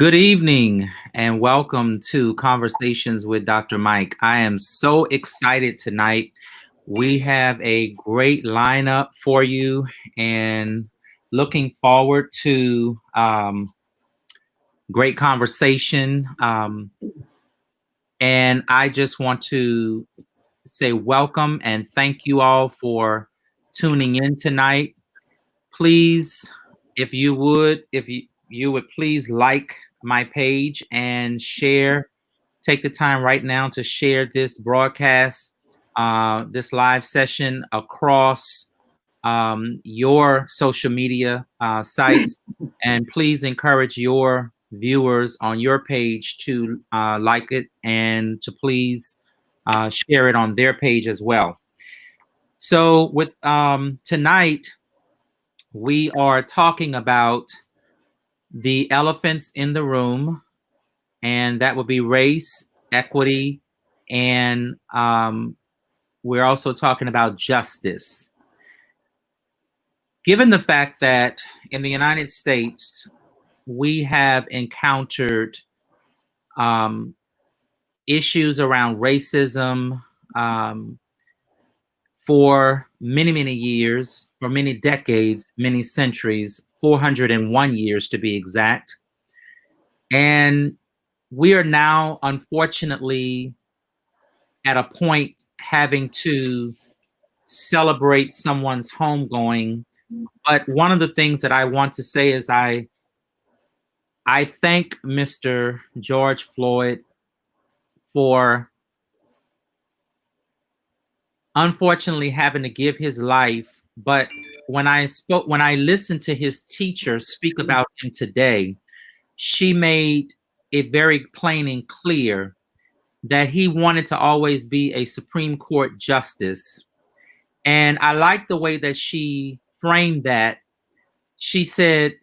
Good evening and welcome to Conversations with Dr. Mike. I am so excited tonight. We have a great lineup for you and looking forward to great conversation. And I just want to say welcome and thank you all for tuning in tonight. Please, if you would please like my page and share. Take the time right now to share this broadcast, this live session across your social media sites, and please encourage your viewers on your page to like it and to please share it on their page as well. So, with tonight, we are talking about the elephants in the room, and that would be race, equity, and we're also talking about justice. Given the fact that in the United States, we have encountered issues around racism for many, many years, for many decades, many centuries, 401 years to be exact. And we are now, unfortunately, at a point having to celebrate someone's homegoing. But one of the things that I want to say is I thank Mr. George Floyd for unfortunately having to give his life. But when I listened to his teacher speak about him today, she made it very plain and clear that he wanted to always be a Supreme Court justice. And I like the way that she framed that. She said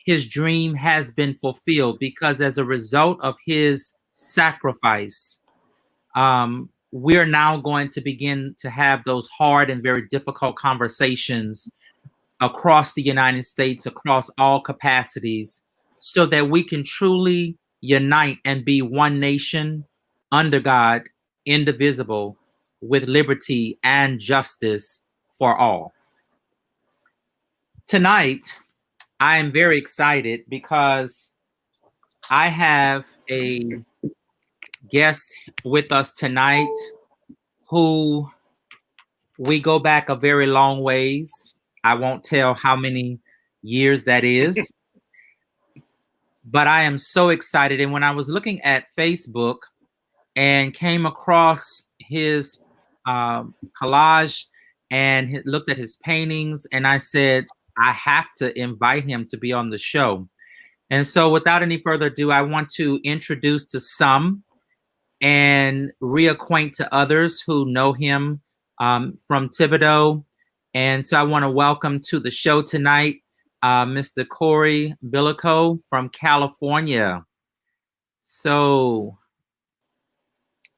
his dream has been fulfilled because as a result of his sacrifice, we're now going to begin to have those hard and very difficult conversations across the United States, across all capacities, so that we can truly unite and be one nation under God, indivisible, with liberty and justice for all. Tonight, I am very excited because I have a guest with us tonight who we go back a very long ways. I won't tell how many years that is, but I am so excited. And when I was looking at Facebook and came across his collage and looked at his paintings, and I said, I have to invite him to be on the show. And so without any further ado, I want to introduce to some and reacquaint to others who know him from Thibodeau. And so I want to welcome to the show tonight, Mr. Corey Billico from California. So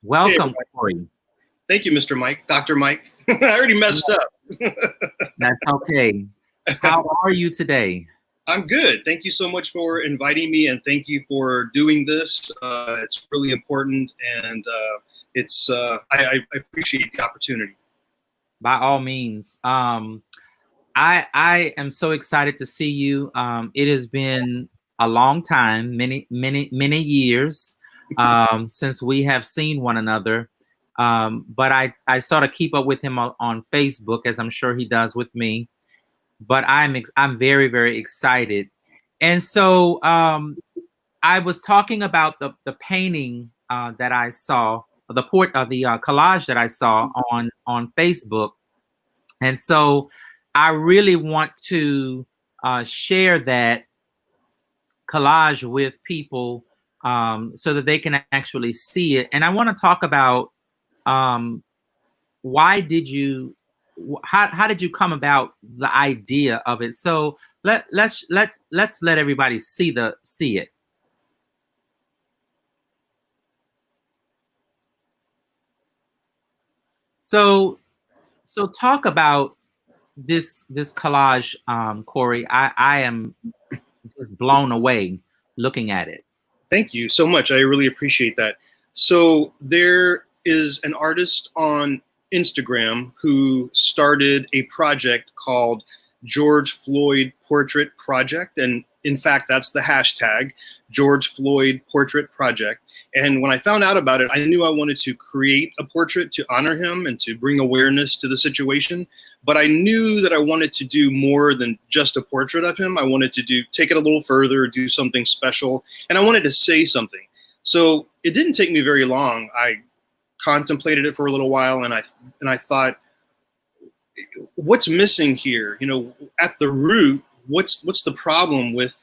welcome, hey, Corey. Thank you, Mr. Mike, Dr. Mike. I already messed up. That's okay. How are you today? I'm good. Thank you so much for inviting me, and thank you for doing this. It's really important, and I appreciate the opportunity. By all means. I am so excited to see you. It has been a long time, many years since we have seen one another. But I sort of keep up with him on Facebook, as I'm sure he does with me. But I'm very, very excited. And so I was talking about the painting that I saw, the collage that I saw on Facebook. And so I really want to share that collage with people so that they can actually see it. And I want to talk about how did you come about the idea of it? So let's let everybody see it. So talk about this collage, Corey. I am just blown away looking at it. Thank you so much. I really appreciate that. So there is an artist on Instagram who started a project called George Floyd Portrait Project. And in fact, that's the hashtag, George Floyd Portrait Project. And when I found out about it, I knew I wanted to create a portrait to honor him and to bring awareness to the situation. But I knew that I wanted to do more than just a portrait of him. I wanted to take it a little further, do something special, and I wanted to say something. So it didn't take me very long. I contemplated it for a little while, and I thought, what's missing here? You know, at the root, what's the problem with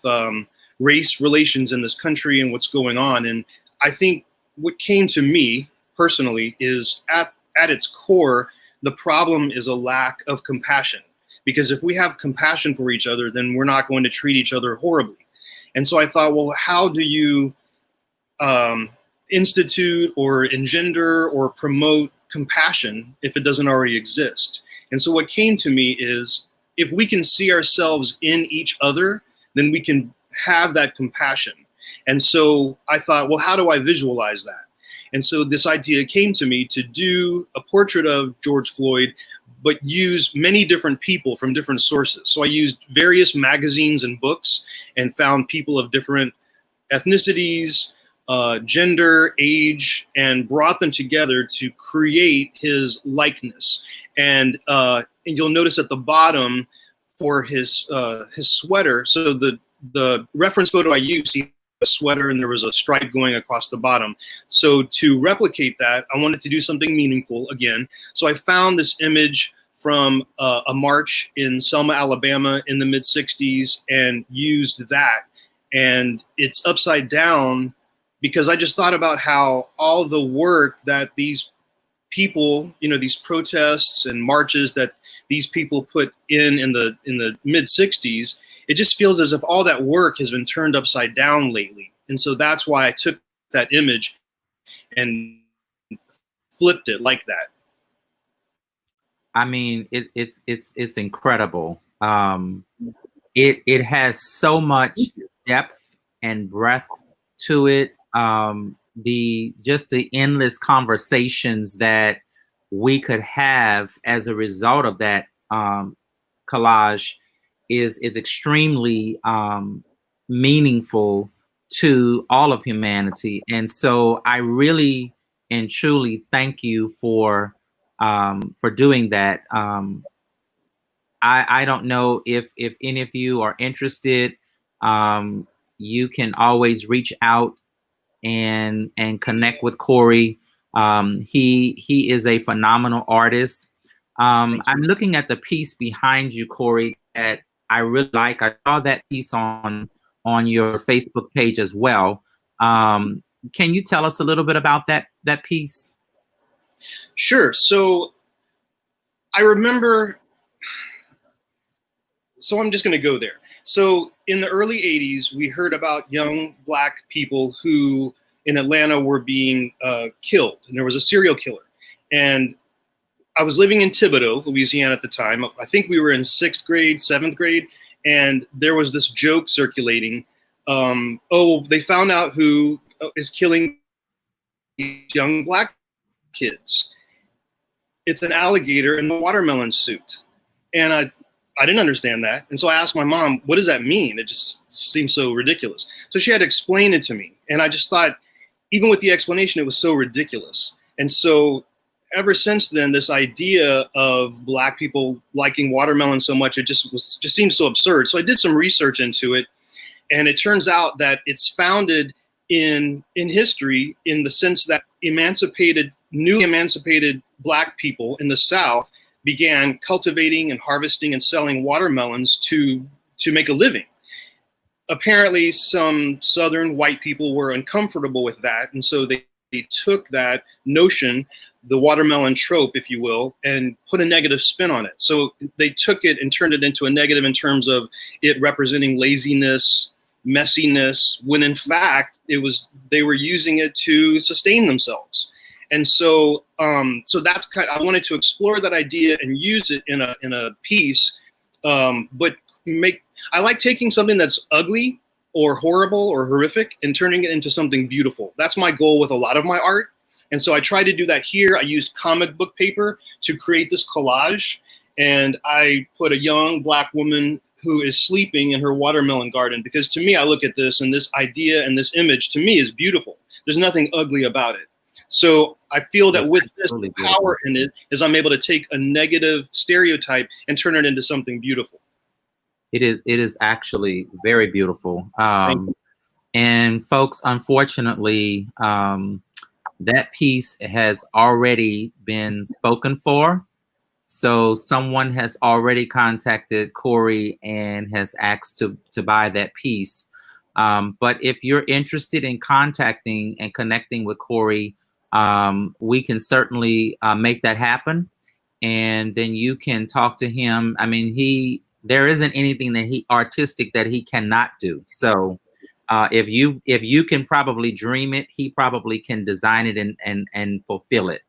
race relations in this country and what's going on? And I think what came to me personally is at its core, the problem is a lack of compassion. Because if we have compassion for each other, then we're not going to treat each other horribly. And so I thought, well, how do you institute or engender or promote compassion if it doesn't already exist? And so what came to me is, if we can see ourselves in each other, then we can have that compassion. And so I thought, well, how do I visualize that? And so this idea came to me to do a portrait of George Floyd, but use many different people from different sources. So I used various magazines and books and found people of different ethnicities, gender, age, and brought them together to create his likeness. And you'll notice at the bottom for his sweater, so the reference photo I used, he had a sweater and there was a stripe going across the bottom. So to replicate that, I wanted to do something meaningful again. So I found this image from a march in Selma, Alabama in the mid-60s and used that. And it's upside down because I just thought about how all the work that these people, you know, these protests and marches that these people put in the mid-60s, it just feels as if all that work has been turned upside down lately. And so that's why I took that image and flipped it like that. I mean, it's incredible. It has so much depth and breadth to it. The endless conversations that we could have as a result of that collage is extremely meaningful to all of humanity. And so I really and truly thank you for doing that. I don't know if any of you are interested. You can always reach out and connect with Corey. He is a phenomenal artist. I'm looking at the piece behind you, Corey, that I really like. I saw that piece on your Facebook page as well. Can you tell us a little bit about that piece? Sure. So I remember, so I'm just going to go there. So in the early 80s, we heard about young Black people who in Atlanta were being killed, and there was a serial killer. And I was living in Thibodaux, Louisiana at the time. I think we were in 6th grade, 7th grade, and there was this joke circulating. Oh, they found out who is killing young Black kids. It's an alligator in a watermelon suit. And I didn't understand that. And so I asked my mom, what does that mean? It just seems so ridiculous. So she had to explain it to me. And I just thought, even with the explanation, it was so ridiculous. And so ever since then, this idea of Black people liking watermelon so much, it just seems so absurd. So I did some research into it. And it turns out that it's founded in history, in the sense that newly emancipated Black people in the South began cultivating and harvesting and selling watermelons to make a living. Apparently, some Southern white people were uncomfortable with that, and so they took that notion, the watermelon trope, if you will, and put a negative spin on it. So they took it and turned it into a negative in terms of it representing laziness, messiness, when in fact they were using it to sustain themselves. And so that's I wanted to explore that idea and use it in a piece, but I like taking something that's ugly or horrible or horrific and turning it into something beautiful. That's my goal with a lot of my art. And so I tried to do that here. I used comic book paper to create this collage. And I put a young Black woman who is sleeping in her watermelon garden, because to me, I look at this and this idea and this image to me is beautiful. There's nothing ugly about it. So I feel that with this power in it is I'm able to take a negative stereotype and turn it into something beautiful. It is actually very beautiful. And folks, unfortunately, that piece has already been spoken for. So someone has already contacted Corey and has asked to buy that piece. But if you're interested in contacting and connecting with Corey, we can certainly make that happen. And then you can talk to him. I mean, there isn't anything that artistic that he cannot do. So if you can probably dream it, he probably can design it and fulfill it.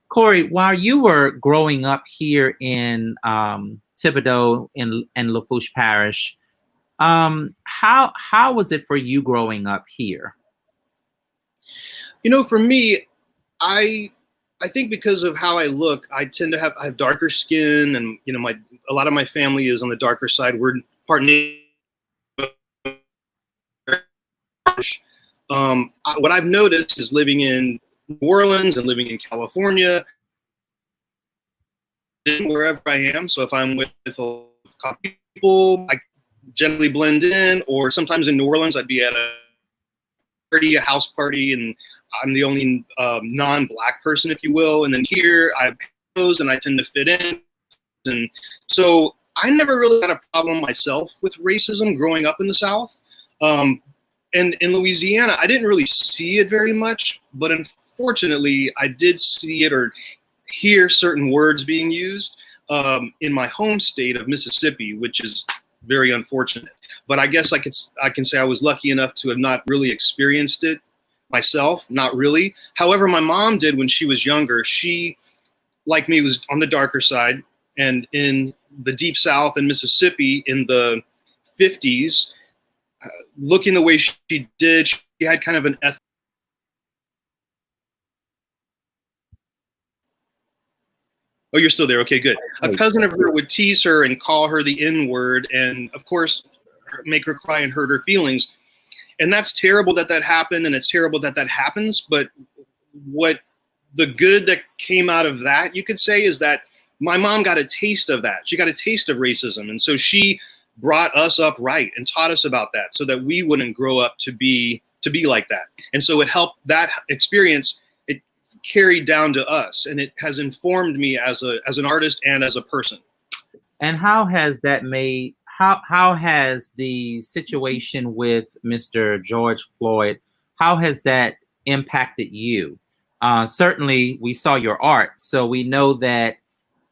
Corey, while you were growing up here in Thibodaux in Lafourche Parish, how was it for you growing up here? You know, for me, I think because of how I look, I have darker skin, and you know, a lot of my family is on the darker side. We're part Native. What I've noticed is living in New Orleans and living in California, wherever I am. So if I'm with a couple people, I generally blend in. Or sometimes in New Orleans, I'd be at a party, a house party, and I'm the only non-Black person, if you will. And then here, I have clothes and I tend to fit in. And so I never really had a problem myself with racism growing up in the South. And in Louisiana, I didn't really see it very much, but unfortunately, I did see it or hear certain words being used in my home state of Mississippi, which is very unfortunate. But I guess I can say I was lucky enough to have not really experienced it myself, not really. However, my mom did when she was younger. She, like me, was on the darker side, and in the deep South in Mississippi in the 50s, looking the way she did, she had kind of an ethnic. Oh, you're still there. Okay, good. A cousin of her would tease her and call her the N-word, and of course, make her cry and hurt her feelings. And that's terrible that that happened, and it's terrible that that happens. But what the good that came out of that, you could say, is that my mom got a taste of that. She got a taste of racism, and so she brought us up right and taught us about that, so that we wouldn't grow up to be like that. And so it helped, that experience, it carried down to us, and it has informed me as an artist and as a person. And how has that made, how has the situation with Mr. George Floyd, how has that impacted you? Certainly we saw your art, so we know that,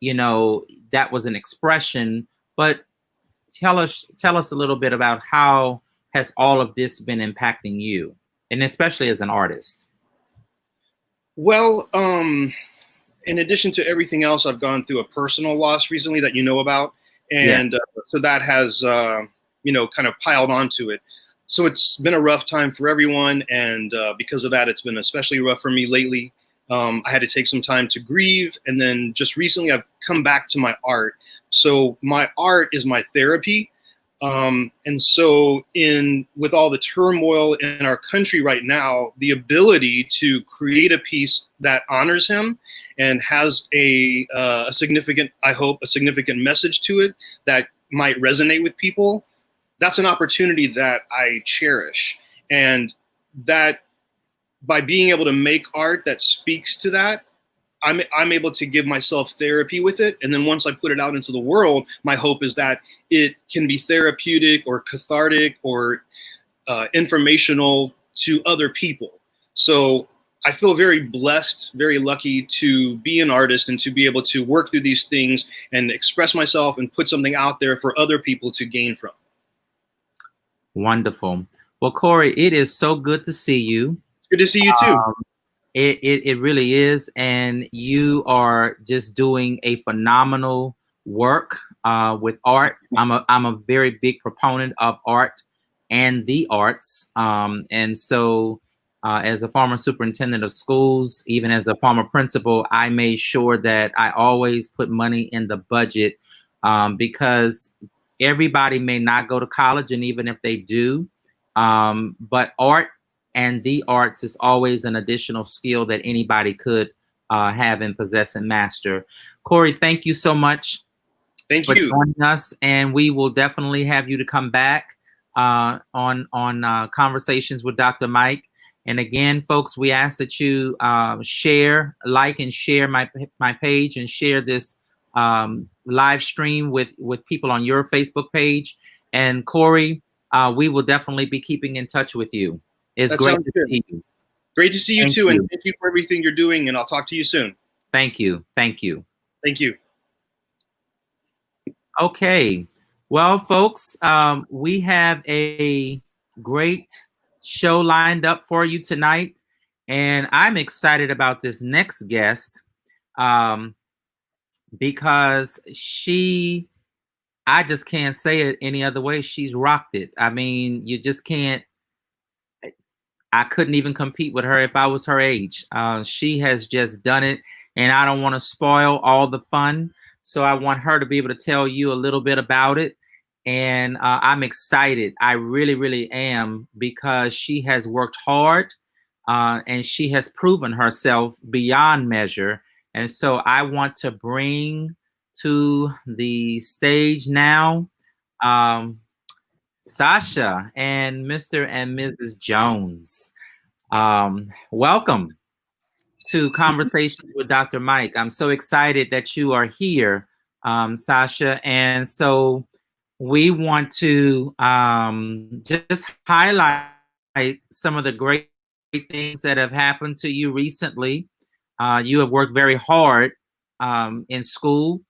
you know, that was an expression, but tell us a little bit about how has all of this been impacting you, and especially as an artist? Well, in addition to everything else, I've gone through a personal loss recently that you know about. And so that has, you know, kind of piled onto it. So it's been a rough time for everyone. And because of that, it's been especially rough for me lately. I had to take some time to grieve. And then just recently, I've come back to my art. So my art is my therapy. And so with all the turmoil in our country right now, the ability to create a piece that honors him and has a significant, I hope, a significant message to it that might resonate with people, that's an opportunity that I cherish. And that by being able to make art that speaks to that, I'm able to give myself therapy with it. And then once I put it out into the world, my hope is that it can be therapeutic or cathartic or informational to other people. So I feel very blessed, very lucky to be an artist and to be able to work through these things and express myself and put something out there for other people to gain from. Wonderful. Well, Corey, it is so good to see you. It's good to see you too. It really is, and you are just doing a phenomenal work with art. I'm a very big proponent of art, and the arts. And so as a former superintendent of schools, even as a former principal, I made sure that I always put money in the budget because everybody may not go to college, and even if they do, but art and the arts is always an additional skill that anybody could have and possess and master. Corey, thank you so much Thank for you. joining us, and we will definitely have you to come back on Conversations with Dr. Mike. And again, folks, we ask that you share, like, and share my page, and share this live stream with people on your Facebook page. And Corey, we will definitely be keeping in touch with you. It's That great sounds to good. see you. Great to see you Thank too, and you. thank you for everything you're doing. And I'll talk to you soon. Thank you. Thank you. Thank you. Okay. Well, folks, we have a great show lined up for you tonight, and I'm excited about this next guest because I just can't say it any other way. She's rocked it. I mean, you just can't. I couldn't even compete with her if I was her age. She has just done it, and I don't want to spoil all the fun. So I want her to be able to tell you a little bit about it. And I'm excited. I really, really am, because she has worked hard and she has proven herself beyond measure. And so I want to bring to the stage now Sasha and Mr. and Mrs. Jones. Welcome to Conversations with Dr. Mike. I'm so excited that you are here, Sasha. And so we want to just highlight some of the great things that have happened to you recently. You have worked very hard in school,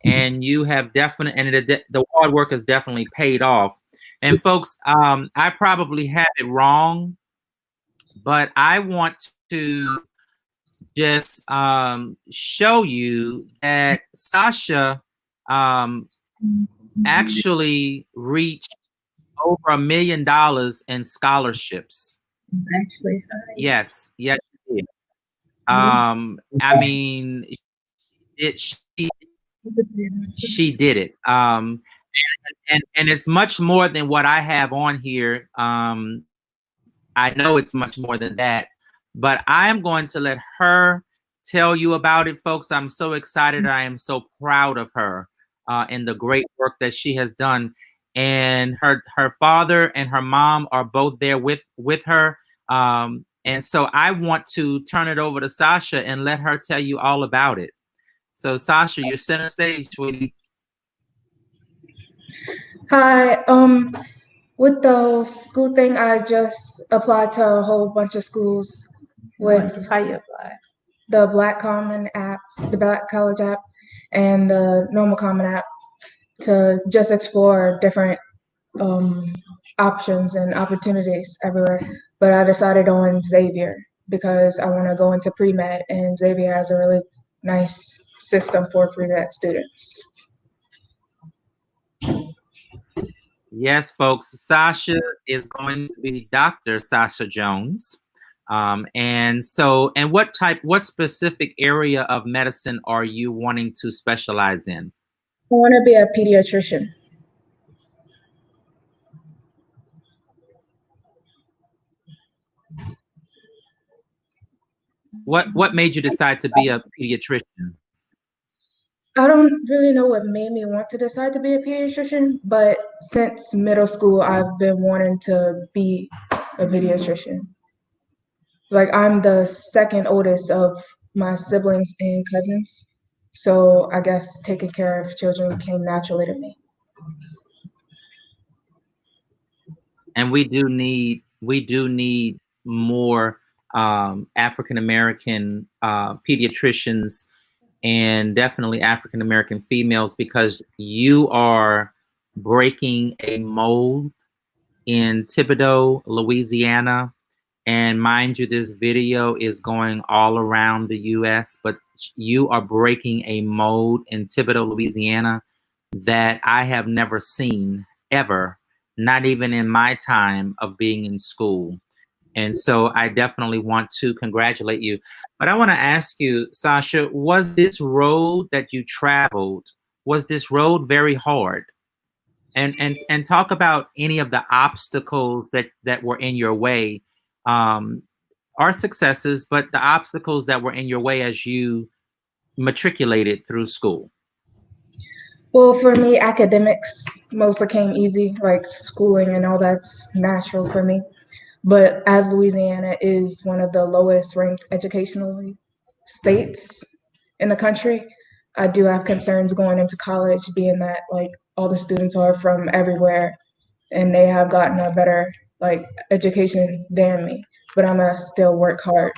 and you have the hard work has definitely paid off. And folks, I probably had it wrong, but I want to just show you that Sasha actually reached over $1 million in scholarships. Actually, Yes, yes, she did. I mean, she did it. And it's much more than what I have on here. I know it's much more than that, but I'm going to let her tell you about it, folks. I'm so excited. I am so proud of her and the great work that she has done. And her father and her mom are both there with her. And so I want to turn it over to Sasha and let her tell you all about it. So Sasha, you're center stage, sweetie. hi. With the school thing, I just applied to a whole bunch of schools with How you apply? the Black Common app, the Black College app, and the Normal Common app to just explore different options and opportunities everywhere. But I decided on Xavier because I want to go into pre-med, and Xavier has a really nice system for pre-med students. Yes, folks, Sasha is going to be Dr. Sasha Jones. And what specific area of medicine are you wanting to specialize in? I want to be a pediatrician. What made you decide to be a pediatrician? I don't really know what made me want to decide to be a pediatrician, but since middle school, I've been wanting to be a pediatrician. Like, I'm the second oldest of my siblings and cousins, so I guess taking care of children came naturally to me. And we do need more African American pediatricians, and definitely African American females, because you are breaking a mold in Thibodaux, Louisiana. And mind you, this video is going all around the US, but you are breaking a mold in Thibodaux, Louisiana that I have never seen ever, not even in my time of being in school. And so I definitely want to congratulate you. But I want to ask you, Sasha, was this road that you traveled, was this road very hard? And talk about any of the obstacles that were in your way, um, or successes, but the obstacles that were in your way as you matriculated through school. Well, for me, academics mostly came easy, like schooling and all that's natural for me. But as Louisiana is one of the lowest ranked educational states in the country, I do have concerns going into college, being that like all the students are from everywhere and they have gotten a better like education than me. But I'm gonna still work hard.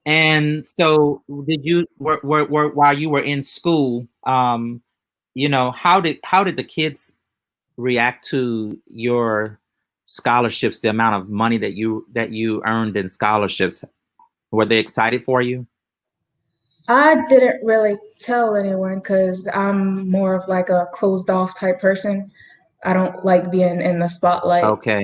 And so did you were while you were in school, how did the kids react to your scholarships, the amount of money that you earned in scholarships? Were they excited for you? I didn't really tell anyone because I'm more of like a closed off type person. I don't like being in the spotlight. Okay.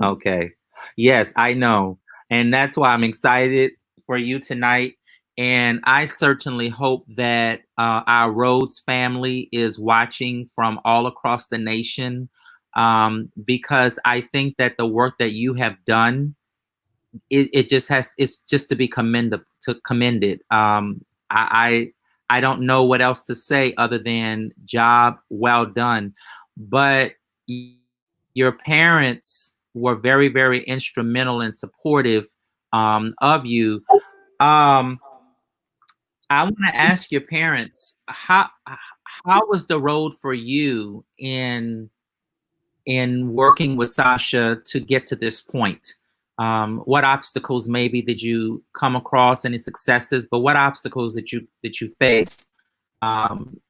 Okay. Yes, I know. And that's why I'm excited for you tonight. And I certainly hope that our Rhodes family is watching from all across the nation, because I think that the work that you have done, it just it's just to be commended. I don't know what else to say other than job well done. But your parents were very, very instrumental and supportive of you. Um, I want to ask your parents, how was the road for you in working with Sasha to get to this point? What obstacles maybe did you come across? Any successes? But what obstacles did you face um,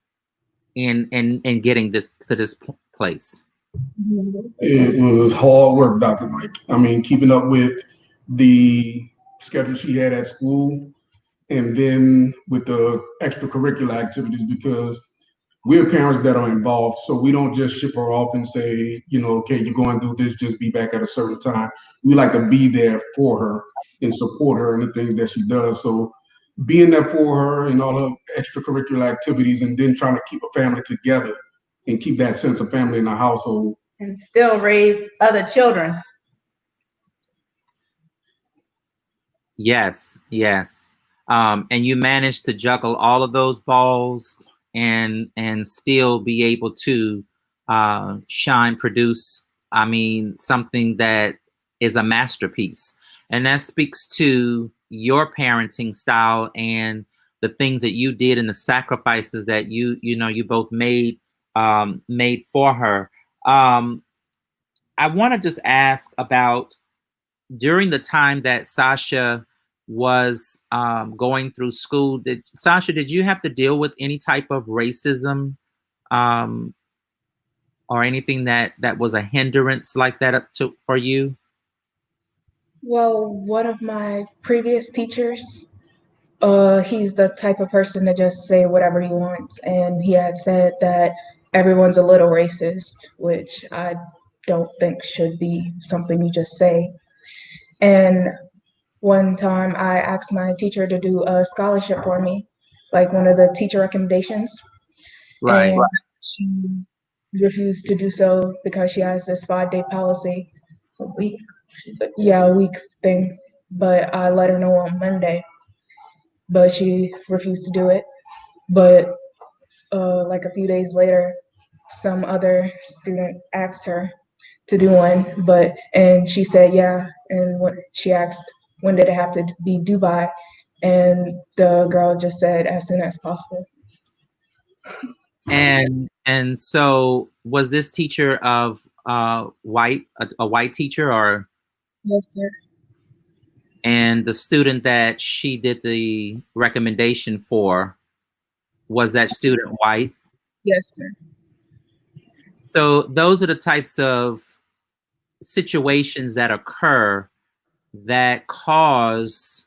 in getting this to this place? It was hard work, Dr. Mike. I mean, keeping up with the schedule she had at school and then with the extracurricular activities because we're parents that are involved. So we don't just ship her off and say, okay, you're going to do this, just be back at a certain time. We like to be there for her and support her in the things that she does. So being there for her and all her extracurricular activities and then trying to keep a family together and keep that sense of family in the household. And still raise other children. Yes, yes. And you managed to juggle all of those balls and still be able to produce, I mean, something that is a masterpiece. And that speaks to your parenting style and the things that you did and the sacrifices that you both made for her. I want to just ask about during the time that Sasha was going through school. Did you have to deal with any type of racism, um, or anything that was a hindrance like that for you? Well, one of my previous teachers, he's the type of person to just say whatever he wants, and he had said that everyone's a little racist, which I don't think should be something you just say. And one time I asked my teacher to do a scholarship for me, like one of the teacher recommendations, Right. and she refused to do so because she has this 5-day policy, a week, yeah, a week thing. But I let her know on Monday, but she refused to do it. But like a few days later, some other student asked her to do one, and she said yeah. And when she asked when did it have to be due by, and the girl just said as soon as possible. And so was this teacher of a white teacher, or Yes, sir. and the student that she did the recommendation for, was that student white? Yes, sir. So those are the types of situations that occur that cause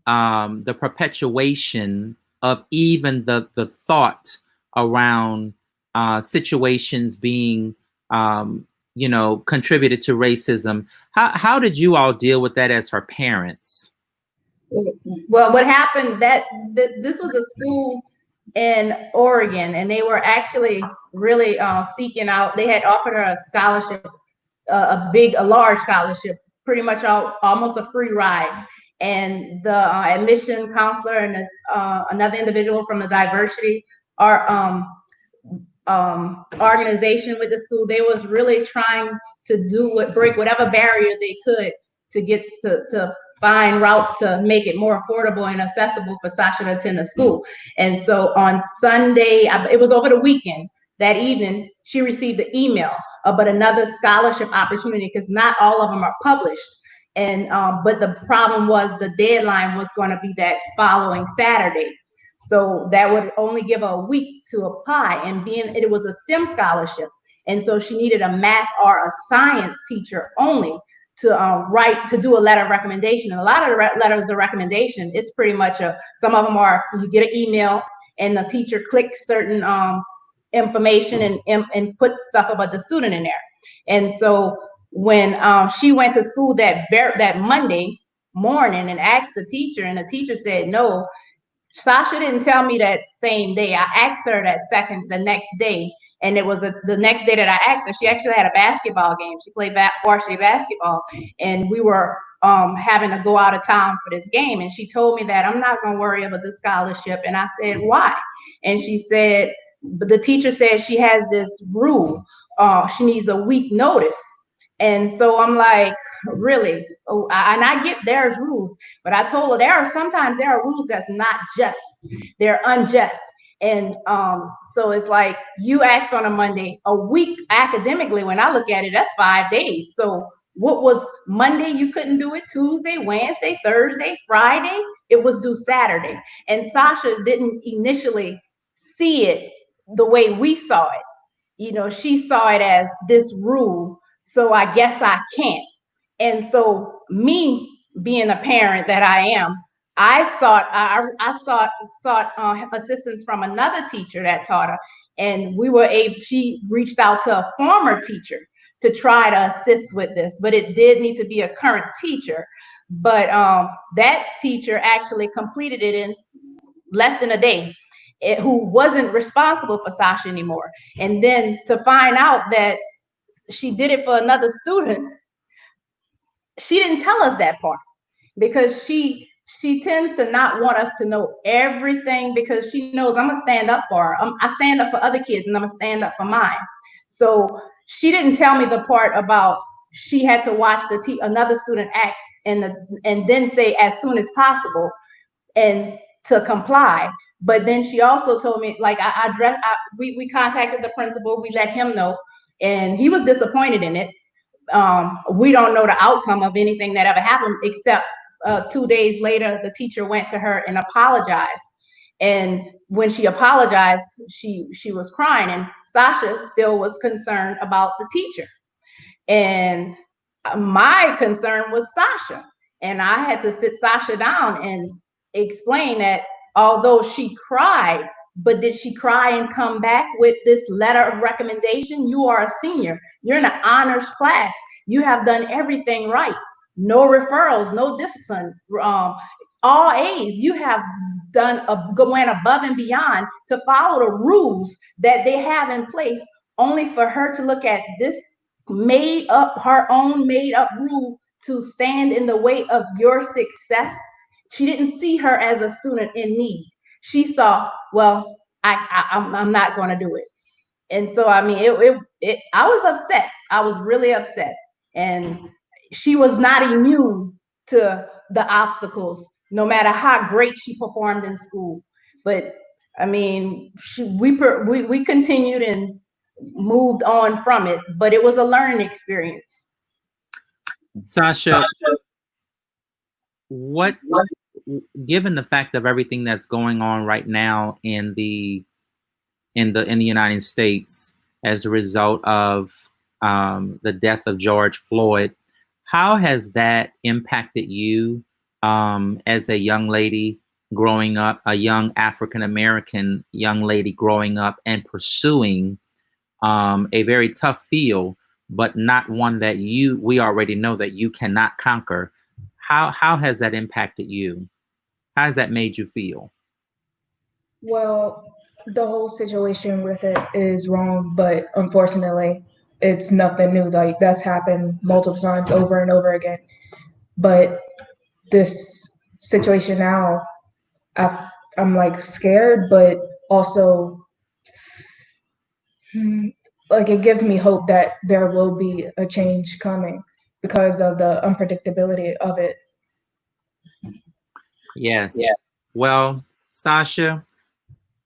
the perpetuation of even the thought around situations being contributed to racism. How did you all deal with that as her parents? Well, what happened this was a school in Oregon, and they were actually really seeking out. They had offered her a scholarship, a large scholarship, pretty much almost a free ride. And the admission counselor and this another individual from the diversity organization with the school, they was really trying to break whatever barrier they could to get to find routes to make it more affordable and accessible for Sasha to attend the school. And so on Sunday, it was over the weekend, that evening, she received the email about another scholarship opportunity, because not all of them are published. And but the problem was the deadline was going to be that following Saturday. So that would only give her a week to apply, and it was a STEM scholarship. And so she needed a math or a science teacher only to do a letter of recommendation. And a lot of the letters of recommendation, it's pretty much some of them are, you get an email and the teacher clicks certain information and puts stuff about the student in there. And so when she went to school that Monday morning and asked the teacher, and the teacher said, no, Sasha didn't tell me that same day. I asked her the next day, and it was the next day that I asked her. She actually had a basketball game. She played varsity basketball, and we were having to go out of town for this game. And she told me that I'm not going to worry about the scholarship. And I said, why? And she said, but the teacher said she has this rule. She needs a week notice. And so I'm like, really? Oh, and I get there's rules, but I told her sometimes there are rules that's not just, they're unjust. And so it's like, you asked on a Monday, a week academically, when I look at it, that's 5 days. So what was Monday, you couldn't do it, Tuesday, Wednesday, Thursday, Friday, it was due Saturday. And Sasha didn't initially see it the way we saw it. She saw it as this rule, so I guess I can't. And so me being a parent that I am, I sought assistance from another teacher that taught her, and she reached out to a former teacher to try to assist with this, but it did need to be a current teacher. But that teacher actually completed it in less than a day, who wasn't responsible for Sasha anymore. And then to find out that she did it for another student, she didn't tell us that part, because she tends to not want us to know everything, because she knows I'm gonna stand up for her. I stand up for other kids, and I'm gonna stand up for mine. So she didn't tell me the part about she had to watch another student act and then say as soon as possible and to comply. But then she also told me, like, we contacted the principal, we let him know, and he was disappointed in it. We don't know the outcome of anything that ever happened, except 2 days later, the teacher went to her and apologized. And when she apologized, she was crying, and Sasha still was concerned about the teacher. And my concern was Sasha. And I had to sit Sasha down and explain that although she cried, but did she cry and come back with this letter of recommendation? You are a senior. You're in an honors class. You have done everything right. No referrals, no discipline, all A's. You have went above and beyond to follow the rules that they have in place, only for her to look at this her own made up rule to stand in the way of your success. She didn't see her as a student in need. She saw, well, I'm not going to do it. And so, I mean, I was upset. I was really upset. And she was not immune to the obstacles, no matter how great she performed in school. But I mean, we continued and moved on from it, but it was a learning experience. Sasha, given the fact of everything that's going on right now in the United States as a result of the death of George Floyd, how has that impacted you as a young lady growing up, a young African American young lady growing up and pursuing a very tough field, but not one that we already know that you cannot conquer. How has that impacted you? How has that made you feel? Well, the whole situation with it is wrong, but unfortunately, it's nothing new. Like that's happened multiple times over and over again. But this situation now, I'm like scared, but also like it gives me hope that there will be a change coming because of the unpredictability of it. Yes. Well, Sasha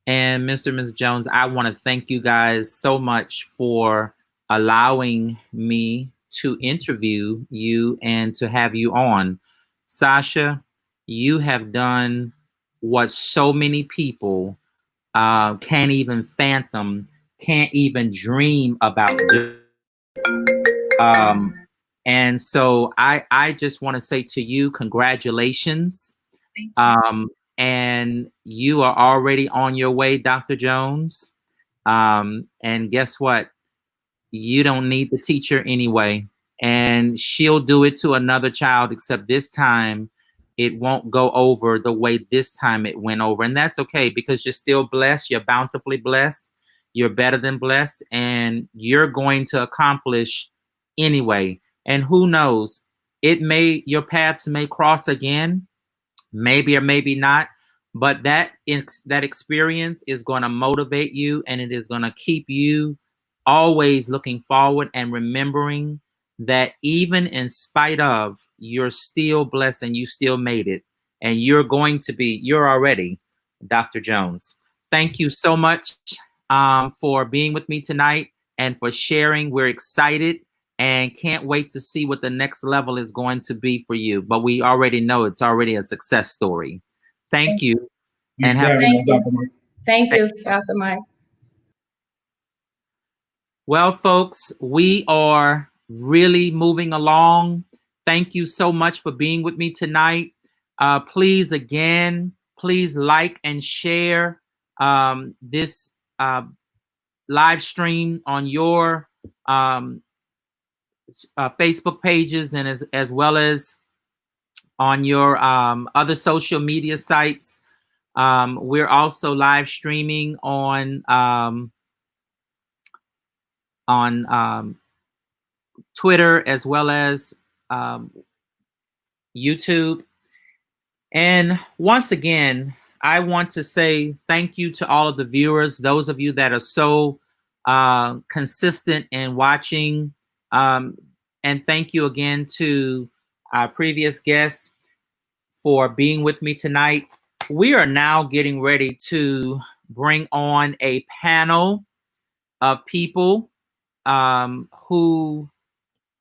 and Mr. and Ms. Jones, I want to thank you guys so much for allowing me to interview you and to have you on. Sasha, you have done what so many people can't even fathom, can't even dream about doing. And so I just want to say to you, congratulations. And you are already on your way, Dr. Jones. And guess what? You don't need the teacher anyway. And she'll do it to another child, except this time it won't go over the way this time it went over. And that's okay because you're still blessed. You're bountifully blessed. You're better than blessed. And you're going to accomplish anyway. And who knows? Your paths may cross again, maybe or maybe not, but that experience is going to motivate you, and it is going to keep you always looking forward and remembering that even in spite of, you're still blessed and you still made it, and you're already Dr. Jones. Thank you so much for being with me tonight and for sharing. We're excited and can't wait to see what the next level is going to be for you. But we already know it's already a success story. Thank you. And thank you, Dr. Mike. Well, folks, we are really moving along. Thank you so much for being with me tonight. Please like and share this live stream on your Facebook pages, and as well as on your other social media sites. We're also live streaming on Twitter as well as YouTube. And once again, I want to say thank you to all of the viewers, those of you that are so consistent in watching. And thank you again to our previous guests for being with me tonight. We are now getting ready to bring on a panel of people who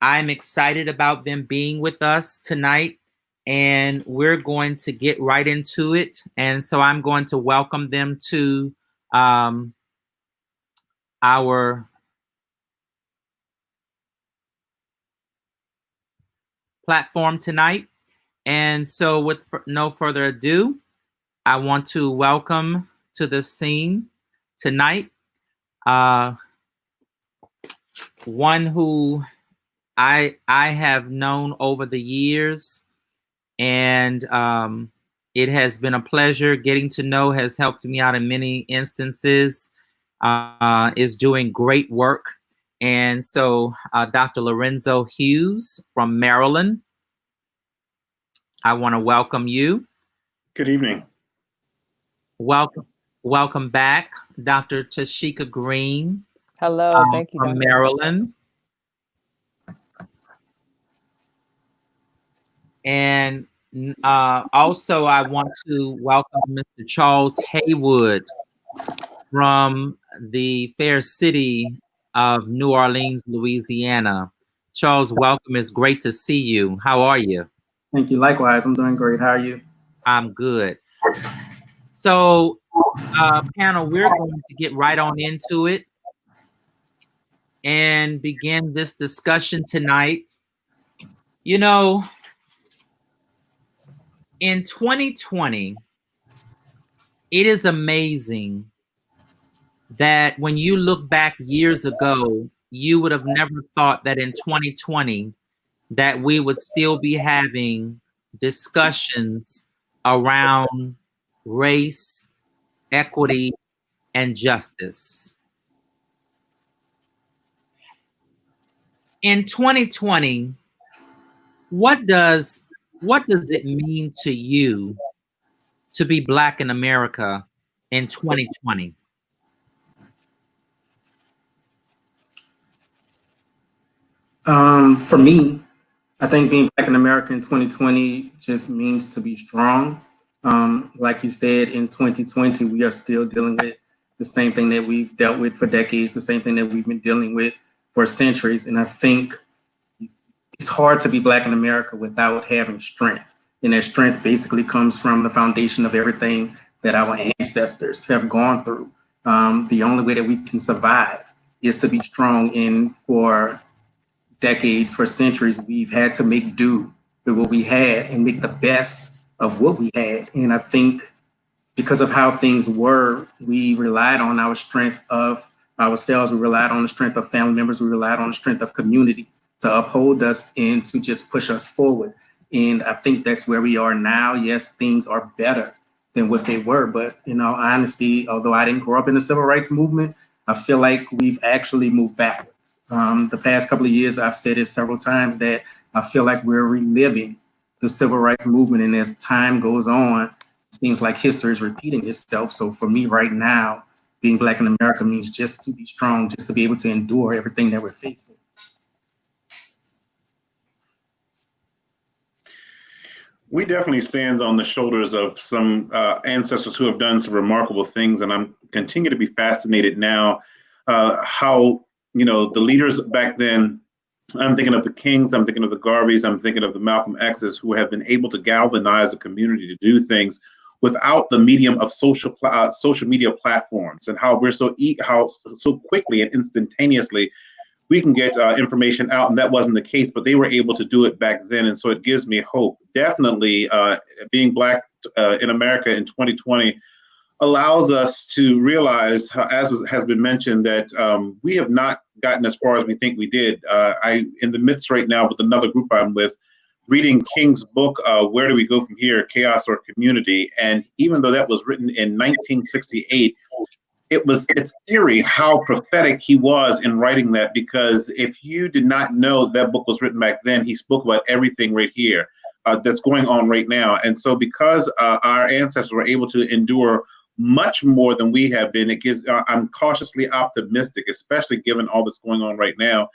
I'm excited about them being with us tonight. And we're going to get right into it. And so I'm going to welcome them to our platform tonight. And so with no further ado, I want to welcome to the scene tonight one who I have known over the years, and it has been a pleasure getting to know, has helped me out in many instances, is doing great work. And so Dr. Lorenzo Hughes from Maryland, I want to welcome you. Good evening. Welcome back, Dr. Tashika Green. Hello, thank you, from Dr. Maryland. And also, I want to welcome Mr. Charles Haywood from the fair city of New Orleans, Louisiana. Charles, welcome. It's great to see you. How are you? Thank you. Likewise, I'm doing great. How are you? I'm good. So, panel, we're going to get right on into it and begin this discussion tonight. You know, in 2020, it is amazing that when you look back years ago, you would have never thought that in 2020 that we would still be having discussions around race, equity, and justice. In 2020, what does it mean to you to be Black in America in 2020? For me, I think being Black in America in 2020 just means to be strong. Like you said, in 2020, we are still dealing with the same thing that we've dealt with for decades, the same thing that we've been dealing with for centuries. And I think it's hard to be Black in America without having strength. And that strength basically comes from the foundation of everything that our ancestors have gone through. The only way that we can survive is to be strong. And for decades, for centuries, we've had to make do with what we had and make the best of what we had. And I think because of how things were, we relied on our strength of ourselves. We relied on the strength of family members. We relied on the strength of community to uphold us and to just push us forward. And I think that's where we are now. Yes, things are better than what they were. But in all honesty, although I didn't grow up in the civil rights movement, I feel like we've actually moved backwards. The past couple of years, I've said it several times that I feel like we're reliving the civil rights movement. And as time goes on, seems like history is repeating itself. So for me right now, being Black in America means just to be strong, just to be able to endure everything that we're facing. We definitely stand on the shoulders of some ancestors who have done some remarkable things, and I'm continue to be fascinated now how, you know, the leaders back then. I'm thinking of the Kings, I'm thinking of the Garveys, I'm thinking of the Malcolm X's, who have been able to galvanize a community to do things without the medium of social media platforms, and how we're how so quickly and instantaneously we can get information out, and that wasn't the case, but they were able to do it back then, and so it gives me hope. Definitely, being Black in America in 2020 allows us to realize, as has been mentioned, that we have not gotten as far as we think we did. I'm in the midst right now with another group I'm with, reading King's book, Where Do We Go From Here, Chaos or Community? And even though that was written in 1968, it's eerie how prophetic he was in writing that, because if you did not know that book was written back then, he spoke about everything right here that's going on right now. And so because our ancestors were able to endure much more than we have been, it gives I'm cautiously optimistic, especially given all that's going on right now,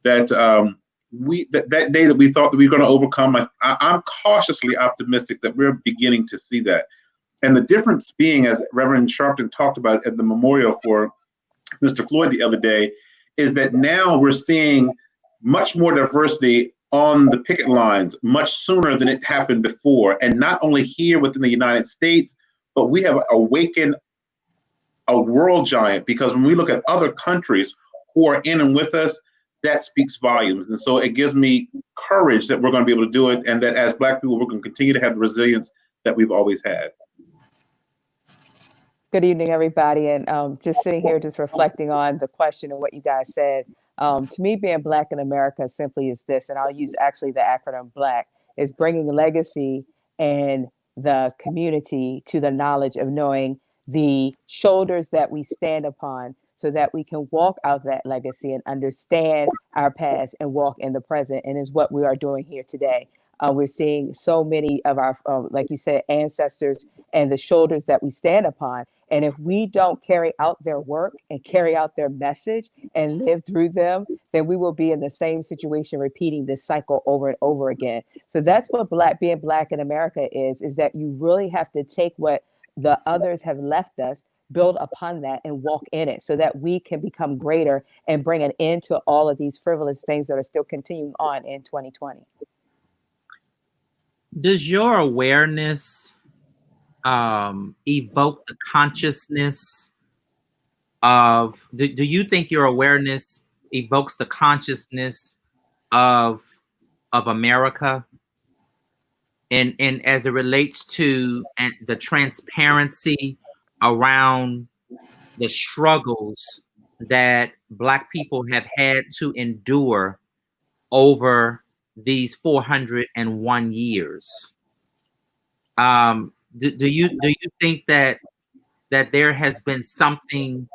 that that day that we thought that we were going to overcome, I'm cautiously optimistic that we're beginning to see that. And the difference being, as Reverend Sharpton talked about at the memorial for Mr. Floyd the other day, is that now we're seeing much more diversity on the picket lines much sooner than it happened before. And not only here within the United States, but we have awakened a world giant, because when we look at other countries who are in and with us, that speaks volumes. And so it gives me courage that we're going to be able to do it, and that as Black people, we're going to continue to have the resilience that we've always had. Good evening, everybody. And just sitting here, just reflecting on the question and what you guys said. To me, being Black in America simply is this, and I'll use actually the acronym BLACK, is bringing legacy and the community to the knowledge of knowing the shoulders that we stand upon, so that we can walk out that legacy and understand our past and walk in the present. And is what we are doing here today. We're seeing so many of our, like you said, ancestors and the shoulders that we stand upon. And if we don't carry out their work and carry out their message and live through them, then we will be in the same situation, repeating this cycle over and over again. So that's what being Black in America is that you really have to take what the others have left us, build upon that, and walk in it, so that we can become greater and bring an end to all of these frivolous things that are still continuing on in 2020. Does your awareness evoke the consciousness of, do you think your awareness evokes the consciousness of America, and as it relates to the transparency around the struggles that Black people have had to endure over these 401 years. Do you think that there has been something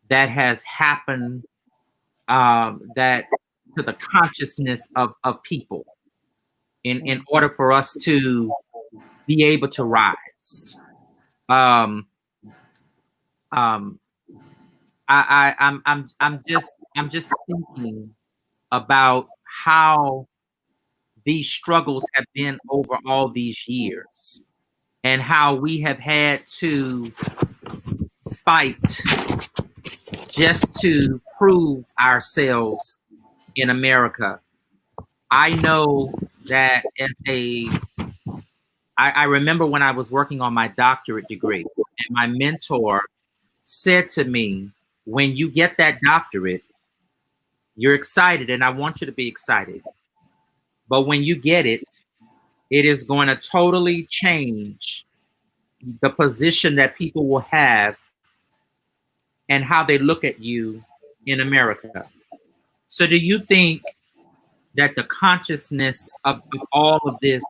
that has happened, that to the consciousness of people in order for us to be able to rise? Um, um, I'm just thinking about how these struggles have been over all these years, and how we have had to fight just to prove ourselves in America. I know that I remember when I was working on my doctorate degree, and my mentor said to me, when you get that doctorate, you're excited, and I want you to be excited. But when you get it, it is going to totally change the position that people will have and how they look at you in America. So, do you think that the consciousness of all of this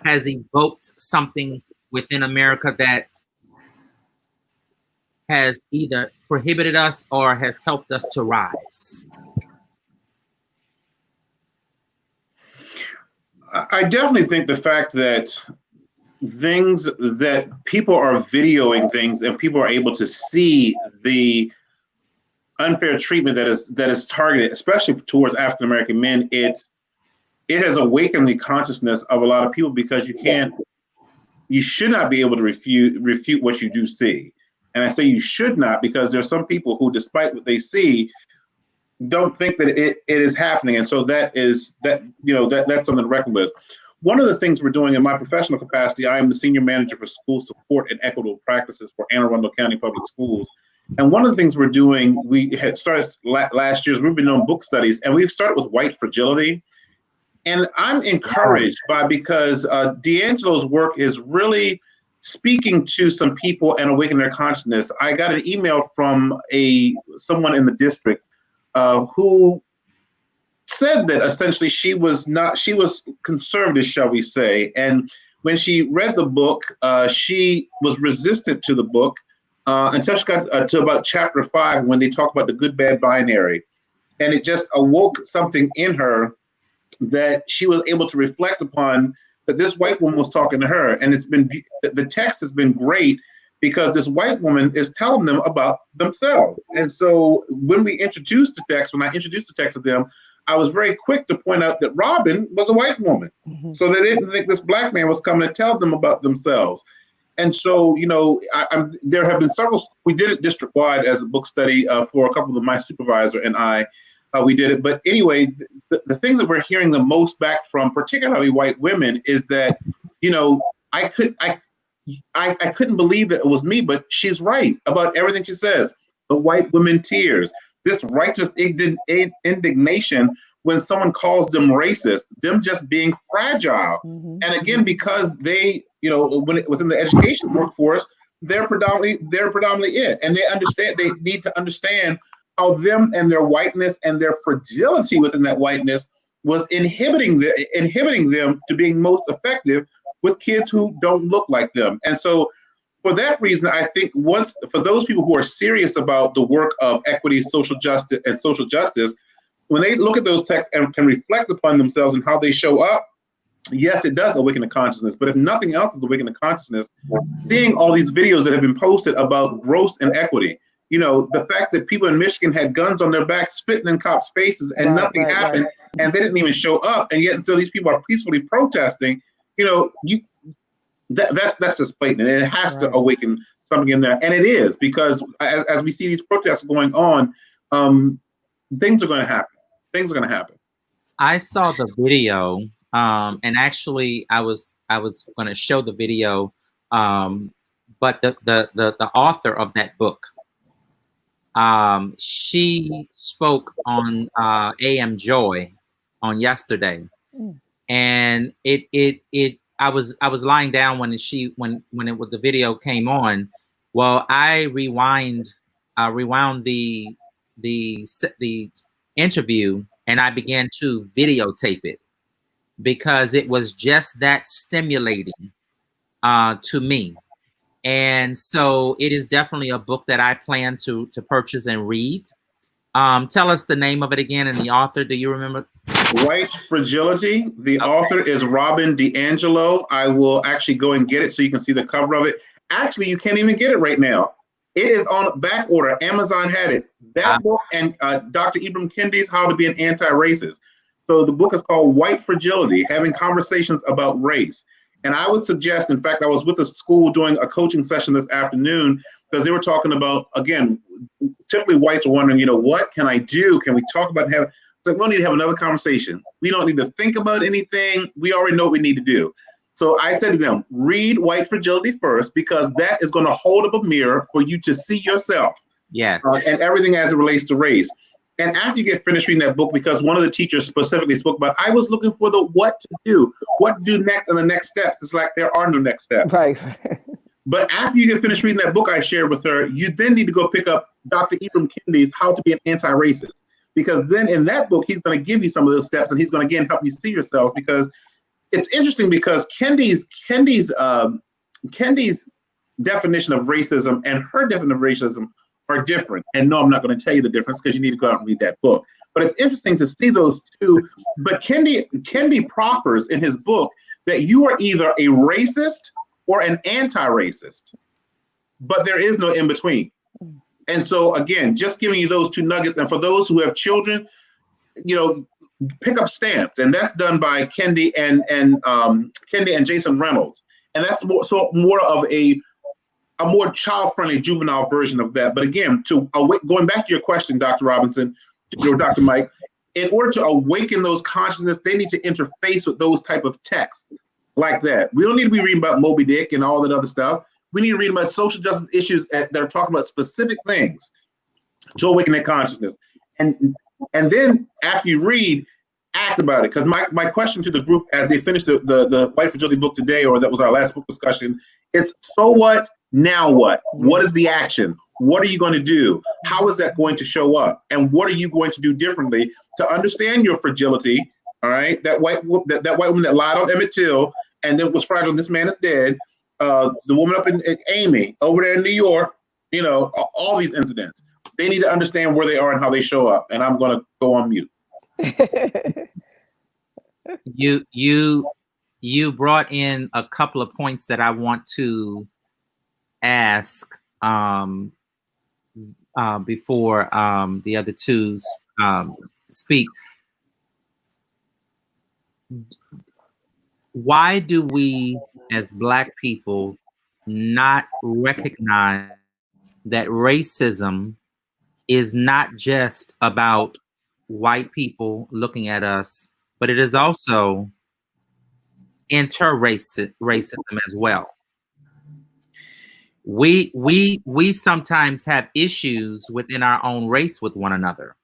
has evoked something within America that has either prohibited us or has helped us to rise? I definitely think the fact that things that people are videoing things and people are able to see the unfair treatment that is targeted, especially towards African American men, it has awakened the consciousness of a lot of people, because you should not be able to refute what you do see. And I say you should not, because there are some people who, despite what they see, don't think that it is happening. And so that's something to reckon with. One of the things we're doing in my professional capacity, I am the senior manager for school support and equitable practices for Anne Arundel County Public Schools. And one of the things we're doing, we had started last year, is we've been doing book studies, and we've started with white fragility. And I'm encouraged because D'Angelo's work is really speaking to some people and awakening their consciousness. I got an email from someone in the district who said that essentially she was conservative, shall we say. And when she read the book, she was resistant to the book until she got to about chapter 5, when they talk about the good, bad binary. And it just awoke something in her that she was able to reflect upon, that this white woman was talking to her. And the text has been great, because this white woman is telling them about themselves. And so when I introduced the text to them, I was very quick to point out that Robin was a white woman. Mm-hmm. So they didn't think this black man was coming to tell them about themselves. And so, there have been several, we did it district-wide as a book study for a couple of my supervisor and I, we did it. But anyway, the thing that we're hearing the most back from particularly white women is that, I couldn't believe that it was me, but she's right about everything she says. The white women tears, this righteous indignation when someone calls them racist, them just being fragile. Mm-hmm. And again, because they, within the education workforce, they're predominantly it. And they need to understand how them and their whiteness and their fragility within that whiteness was inhibiting them to being most effective with kids who don't look like them. And so for that reason, I think for those people who are serious about the work of equity, social justice, when they look at those texts and can reflect upon themselves and how they show up, yes, it does awaken the consciousness. But if nothing else is awakening the consciousness, seeing all these videos that have been posted about gross inequity, the fact that people in Michigan had guns on their back, spitting in cops' faces, and nothing happened, and they didn't even show up, and yet so these people are peacefully protesting. That's just blatant, and it has to awaken something in there, and it is, because as we see these protests going on, things are going to happen. Things are going to happen. I saw the video, and actually, I was going to show the video, but the author of that book, she spoke on AM Joy on yesterday, and I was lying down when the video came on, Well, I rewound the interview, and I began to videotape it because it was just that stimulating to me. And so it is definitely a book that I plan to purchase and read. Tell us the name of it again and the author. Do you remember? White Fragility. The Okay. author is Robin DiAngelo. I will actually go and get it so you can see the cover of it. Actually, you can't even get it right now. It is on back order. Amazon had it. That book and Dr. Ibram Kendi's How to Be an Anti-Racist. So the book is called White Fragility, Having Conversations About Race. And I would suggest, in fact, I was with a school doing a coaching session this afternoon because they were talking about, again, typically whites are wondering, what can I do? Can we talk about have? It's like, we don't need to have another conversation. We don't need to think about anything. We already know what we need to do. So I said to them, read White Fragility first, because that is going to hold up a mirror for you to see yourself. Yes. And everything as it relates to race. And after you get finished reading that book, because one of the teachers specifically spoke about, I was looking for the what to do next, and the next steps. It's like there are no next steps. Right. But after you get finished reading that book I shared with her, you then need to go pick up Dr. Ibram Kendi's How to Be an Anti-Racist. Because then in that book, he's going to give you some of those steps, and he's going to, again, help you see yourselves. Because it's interesting, because Kendi's definition of racism and her definition of racism are different. And no, I'm not going to tell you the difference because you need to go out and read that book. But it's interesting to see those two. But Kendi proffers in his book that you are either a racist or an anti-racist, but there is no in between. And so again, just giving you those two nuggets. And for those who have children, pick up Stamped, and that's done by Kendi and Jason Reynolds. And that's more of a more child-friendly juvenile version of that. But again, going back to your question, Dr. Robinson, or Dr. Mike, in order to awaken those consciousness, they need to interface with those type of texts like that. We don't need to be reading about Moby Dick and all that other stuff. We need to read about social justice issues that are talking about specific things to awaken their consciousness. And then after you read, act about it. Because my question to the group as they finished the White Fragility book today, or that was our last book discussion, it's so what, now what? What is the action? What are you going to do? How is that going to show up? And what are you going to do differently to understand your fragility? All right, that white woman that lied on Emmett Till and then was fragile, this man is dead. The woman up in Amy over there in New York, all these incidents. They need to understand where they are and how they show up. And I'm going to go on mute. You brought in a couple of points that I want to ask before the other twos speak. Why do we, as Black people, not recognize that racism is not just about white people looking at us, but it is also inter-racism as well? We sometimes have issues within our own race with one another.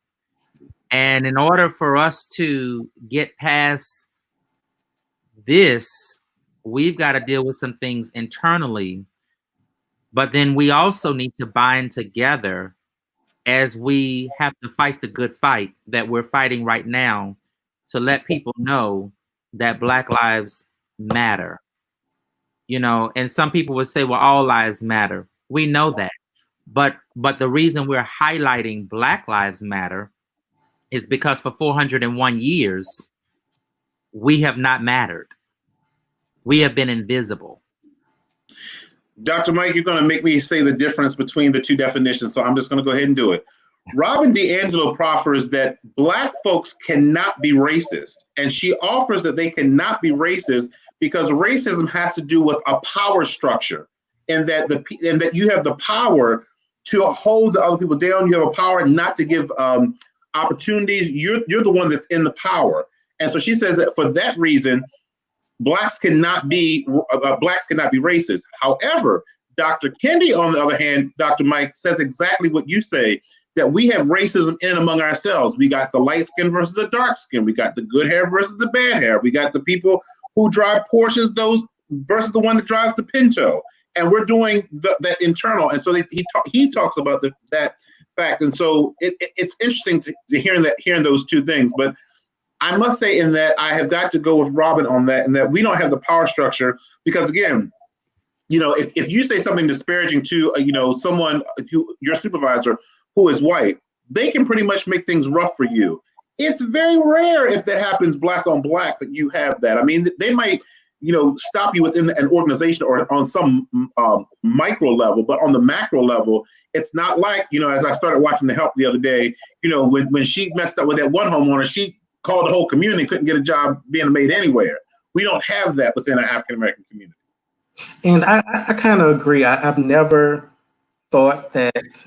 And in order for us to get past this, we've got to deal with some things internally, but then we also need to bind together as we have to fight the good fight that we're fighting right now to let people know that Black lives matter. And some people would say, well, all lives matter. We know that. But the reason we're highlighting Black Lives Matter is because for 401 years, we have not mattered. We have been invisible. Dr. Mike, you're going to make me say the difference between the two definitions, so I'm just going to go ahead and do it. Robin DiAngelo proffers that Black folks cannot be racist, and she offers that they cannot be racist because racism has to do with a power structure, and that you have the power to hold the other people down. You have a power not to give opportunities. You're the one that's in the power, and so she says that for that reason, Blacks cannot be racist. However, Dr. Kendi, on the other hand, Dr. Mike, says exactly what you say, that we have racism in and among ourselves. We got the light skin versus the dark skin. We got the good hair versus the bad hair. We got the people who drive Porsches, those versus the one that drives the Pinto. and we're doing that internal. And so he talks about that fact. And so it's interesting to hearing those two things. But I must say in that I have got to go with Robin on that, and that we don't have the power structure, because again, if you say something disparaging to someone, your supervisor who is white, they can pretty much make things rough for you. It's very rare if that happens black on black that you have that. I mean, they might stop you within an organization or on some micro level, but on the macro level, it's not like, as I started watching The Help the other day, when she messed up with that one homeowner, she called the whole community, couldn't get a job being a maid anywhere. We don't have that within our African American community. And I kind of agree. I've never thought that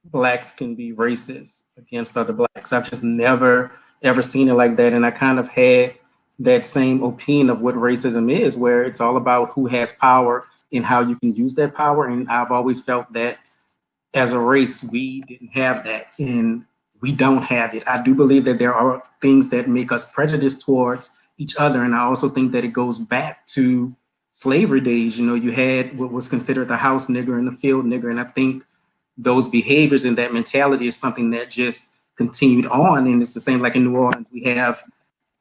Blacks can be racist against other Blacks. I've just never, ever seen it like that. And I kind of had that same opinion of what racism is, where it's all about who has power and how you can use that power. And I've always felt that as a race, we didn't have that, and we don't have it. I do believe that there are things that make us prejudiced towards each other. And I also think that it goes back to slavery days. You had what was considered the house nigger and the field nigger. And I think those behaviors and that mentality is something that just continued on. And it's the same like in New Orleans. We have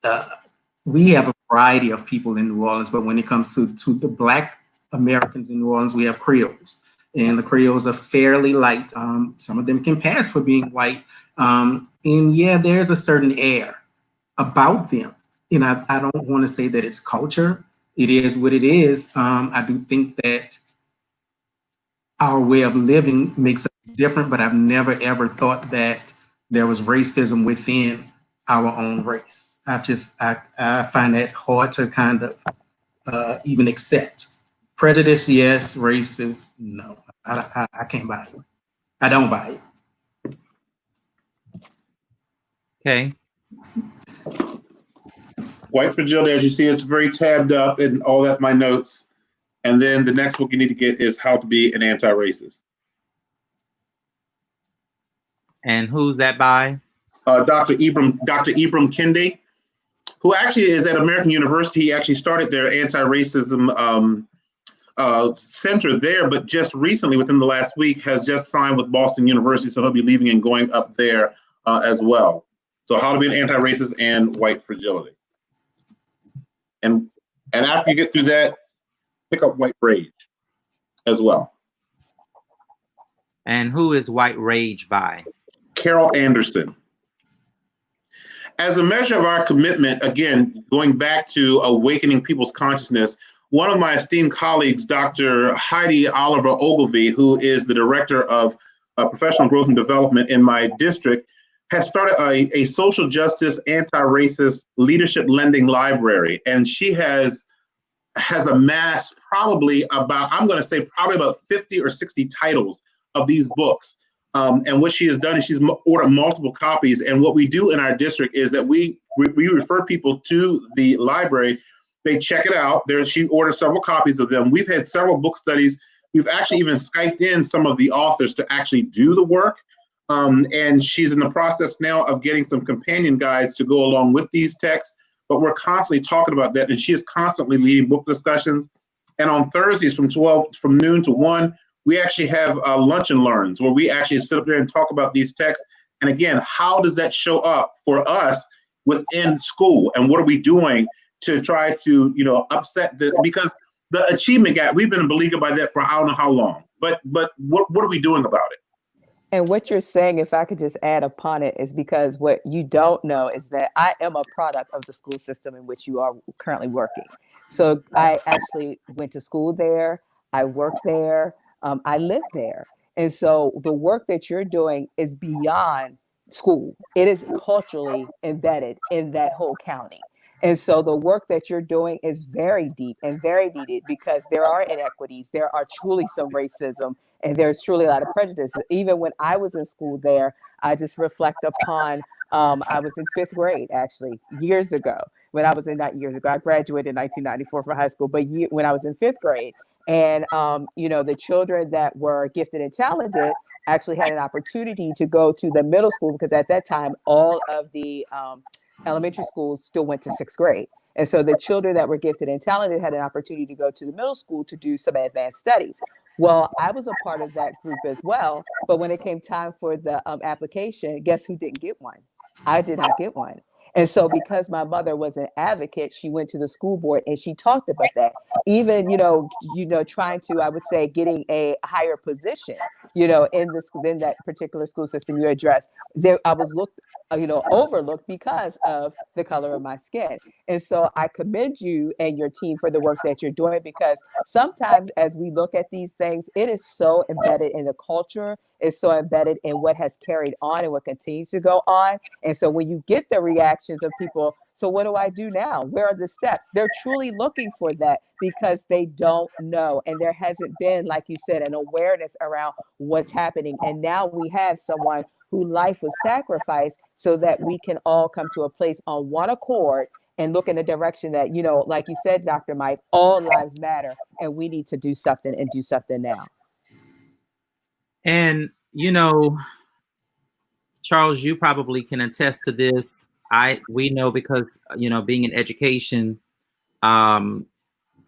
a variety of people in New Orleans, but when it comes to the Black Americans in New Orleans, we have Creoles. And the Creoles are fairly light. Some of them can pass for being white. And yeah, there's a certain air about them. And I don't want to say that it's culture. It is what it is. I do think that our way of living makes us different, but I've never ever thought that there was racism within our own race. I find that hard to kind of even accept. Prejudice, yes. Racist, no. I can't buy it. I don't buy it. Okay. White Fragility, as you see, it's very tabbed up and all that, my notes. And then the next book you need to get is How to Be an Anti-Racist. And who's that by? Dr. Ibram Kendi, who actually is at American University. He actually started their anti-racism center there, but just recently, within the last week, has just signed with Boston University, so he'll be leaving and going up there as well. So How to Be an Anti-Racist and White Fragility. And after you get through that, pick up White Rage as well. And who is White Rage by? Carol Anderson. As a measure of our commitment, again, going back to awakening people's consciousness, one of my esteemed colleagues, Dr. Heidi Oliver Ogilvie, who is the director of professional growth and development in my district, has started a social justice, anti-racist leadership lending library. And she has amassed probably about 50 or 60 titles of these books. And what she has done is she's ordered multiple copies. And what we do in our district is that we refer people to the library. They check it out. She ordered several copies of them. We've had several book studies. We've actually even Skyped in some of the authors to actually do the work. And she's in the process now of getting some companion guides to go along with these texts. But we're constantly talking about that. And she is constantly leading book discussions. And on Thursdays from noon to 1, we actually have lunch and learns where we actually sit up there and talk about these texts. And again, how does that show up for us within school? And what are we doing to try to, upset this? Because the achievement gap, we've been beleaguered by that for I don't know how long. But what are we doing about it? And what you're saying, if I could just add upon it, is because what you don't know is that I am a product of the school system in which you are currently working. So I actually went to school there. I worked there. I lived there. And so the work that you're doing is beyond school. It is culturally embedded in that whole county. And so the work that you're doing is very deep and very needed because there are inequities. There are truly some racism and there's truly a lot of prejudice. Even when I was in school there, I just reflect upon, I was in 5th grade, actually, years ago. Not years ago, I graduated in 1994 from high school, but when I was in 5th grade, and, the children that were gifted and talented actually had an opportunity to go to the middle school because at that time, all of the elementary schools still went to 6th grade. And so the children that were gifted and talented had an opportunity to go to the middle school to do some advanced studies. Well, I was a part of that group as well. But when it came time for the application, guess who didn't get one? I did not get one. And so because my mother was an advocate, she went to the school board and she talked about that. Even, trying to, I would say, getting a higher position, in that particular school system you addressed, there I was overlooked because of the color of my skin. And so I commend you and your team for the work that you're doing, because sometimes as we look at these things, it is so embedded in the culture, it's so embedded in what has carried on and what continues to go on. And so when you get the reactions of people, so what do I do now? Where are the steps? They're truly looking for that because they don't know. And there hasn't been, like you said, an awareness around what's happening. And now we have someone whose life was sacrificed so that we can all come to a place on one accord and look in a direction that, like you said, Dr. Mike, all lives matter and we need to do something and do something now. And, Charles, you probably can attest to this. We know because, being in education, I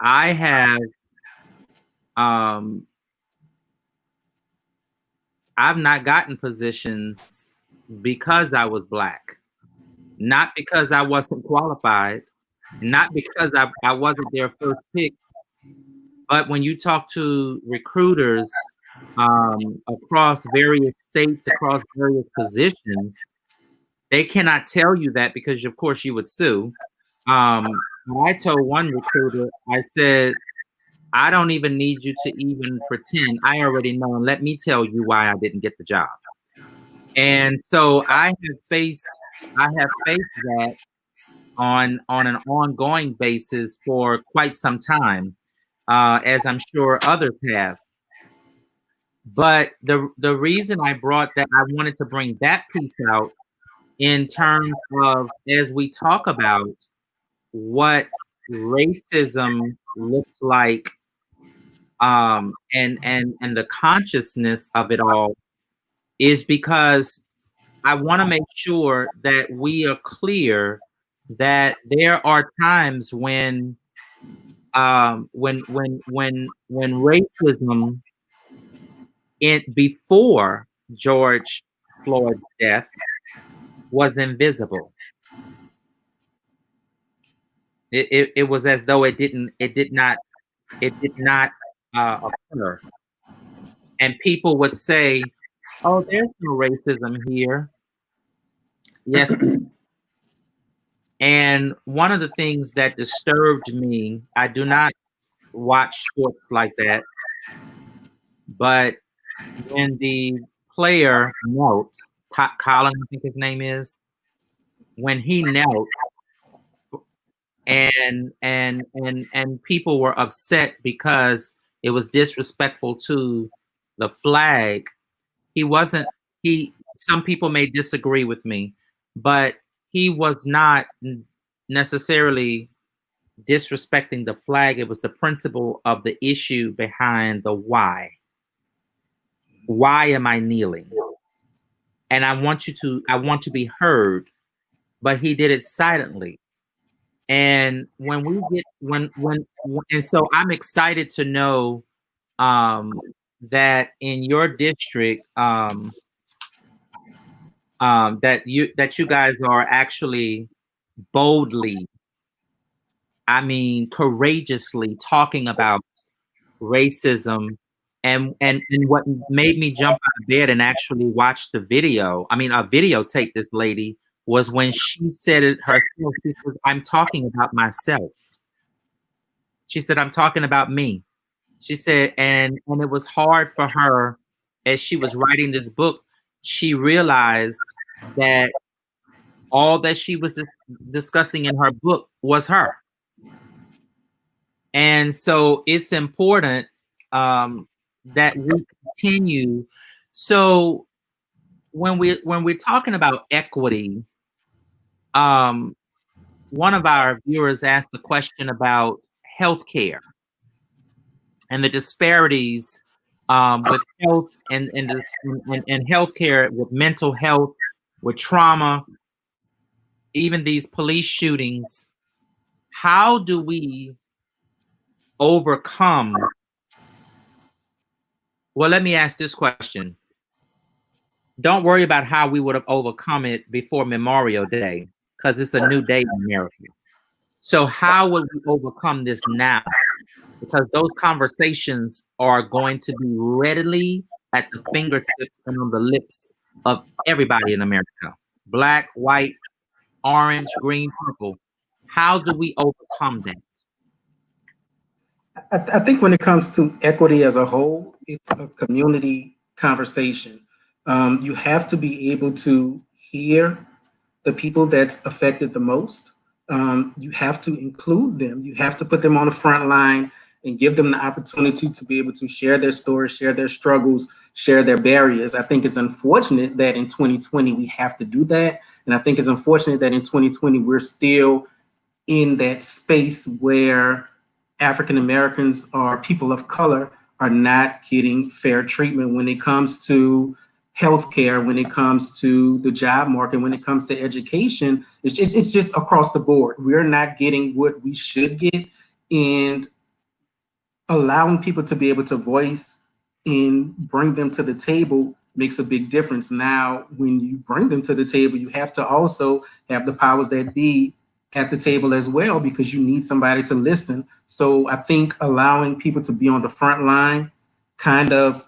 have, I've not gotten positions because I was Black, not because I wasn't qualified, not because I wasn't their first pick, but when you talk to recruiters across various states, across various positions, they cannot tell you that because, of course, you would sue. I told one recruiter, I said, I don't even need you to even pretend. I already know, and let me tell you why I didn't get the job. And so I have faced that on an ongoing basis for quite some time, as I'm sure others have. But the reason I wanted to bring that piece out in terms of, as we talk about what racism looks like, and the consciousness of it all, is because I want to make sure that we are clear that there are times when racism before George Floyd's death was invisible. It was as though it did not occur. And people would say, "Oh, there's no racism here." Yes. And one of the things that disturbed me, I do not watch sports like that, but when the player knelt, Colin, I think his name is, when he knelt, and people were upset because it was disrespectful to the flag. Some people may disagree with me, but he was not necessarily disrespecting the flag. It was the principle of the issue behind the why. Why am I kneeling? And I want to be heard, but he did it silently. And so I'm excited to know that in your district, that you guys are actually boldly, courageously talking about racism. And what made me jump out of bed and actually watch the video, videotape this lady, was when she said it herself. She said, "I'm talking about myself." She said, "I'm talking about me." She said, and it was hard for her as she was writing this book. She realized that all that she was discussing in her book was her. And so it's important that we continue. So when we're talking about equity, one of our viewers asked the question about healthcare and the disparities with health and healthcare, with mental health, with trauma. even these police shootings, how do we overcome? Well, let me ask this question. Don't worry about how we would have overcome it before Memorial Day, because it's a new day in America. So how will we overcome this now? Because those conversations are going to be readily at the fingertips and on the lips of everybody in America. Black, white, orange, green, purple. How do we overcome that? I think when it comes to equity as a whole, it's a community conversation. You have to be able to hear the people that's affected the most. You have to include them. You have to put them on the front line and give them the opportunity to be able to share their stories, share their struggles, share their barriers. I think it's unfortunate that in 2020 we have to do that. And I think it's unfortunate that in 2020 we're still in that space where African Americans or people of color are not getting fair treatment when it comes to healthcare, when it comes to the job market, when it comes to education. It's just across the board. We're not getting what we should get, and allowing people to be able to voice and bring them to the table makes a big difference. Now, when you bring them to the table, you have to also have the powers that be at the table as well, because you need somebody to listen. So I think allowing people to be on the front line kind of